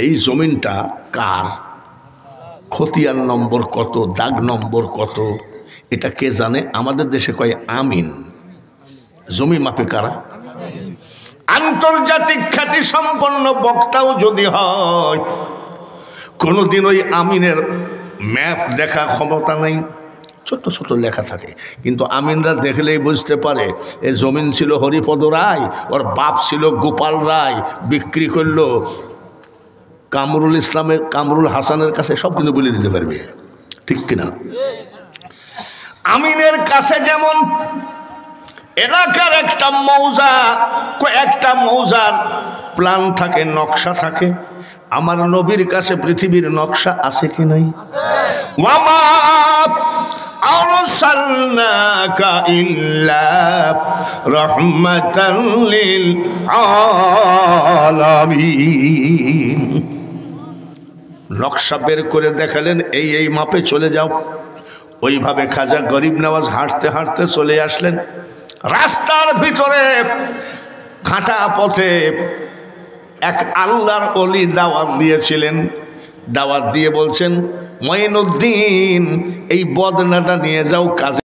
এই জমিনটা কার, খতিয়ান নম্বর কত, দাগ নম্বর কত, এটা কে জানে? আমাদের দেশে কয় আমিন। জমি মাপে কারা? আন্তর্জাতিক খ্যাতি সম্পন্ন বক্তাও যদি হয়, কোনোদিন ওই আমিনের ম্যাপ দেখা ক্ষমতা নাই। ছোট ছোট লেখা থাকে, কিন্তু আমিনরা দেখলেই বুঝতে পারে এ জমিন ছিল হরিপদ রায়, ওর বাপ ছিল গোপাল রায়, বিক্রি করলো কামরুল ইসলামের, কামরুল হাসানের কাছে, সব কিন্তু বলে দিতে পারবে, ঠিক কিনা? আমিনের কাছে যেমন এলাকার একটা মৌজা, কয়েকটা মৌজার প্ল্যান থাকে, নকশা থাকে, আমার নবীর কাছে পৃথিবীর নকশা আছে কি নাই? ওয়ামা আরসালনাকা ইল্লা রাহমাতাল লিল আলামিন। নকশা বের করে দেখালেন, এই এই মাপে চলে যাও। ওইভাবে খাজা গরিব নওয়াজ হাঁটতে হাঁটতে চলে আসলেন। রাস্তার ভিতরে হাঁটা পথে এক আল্লাহর ওলি দাওয়াত দিয়েছিলেন। দাওয়াত দিয়ে বলছেন, মঈনুদ্দিন এই বদনাটা নিয়ে যাও কাজে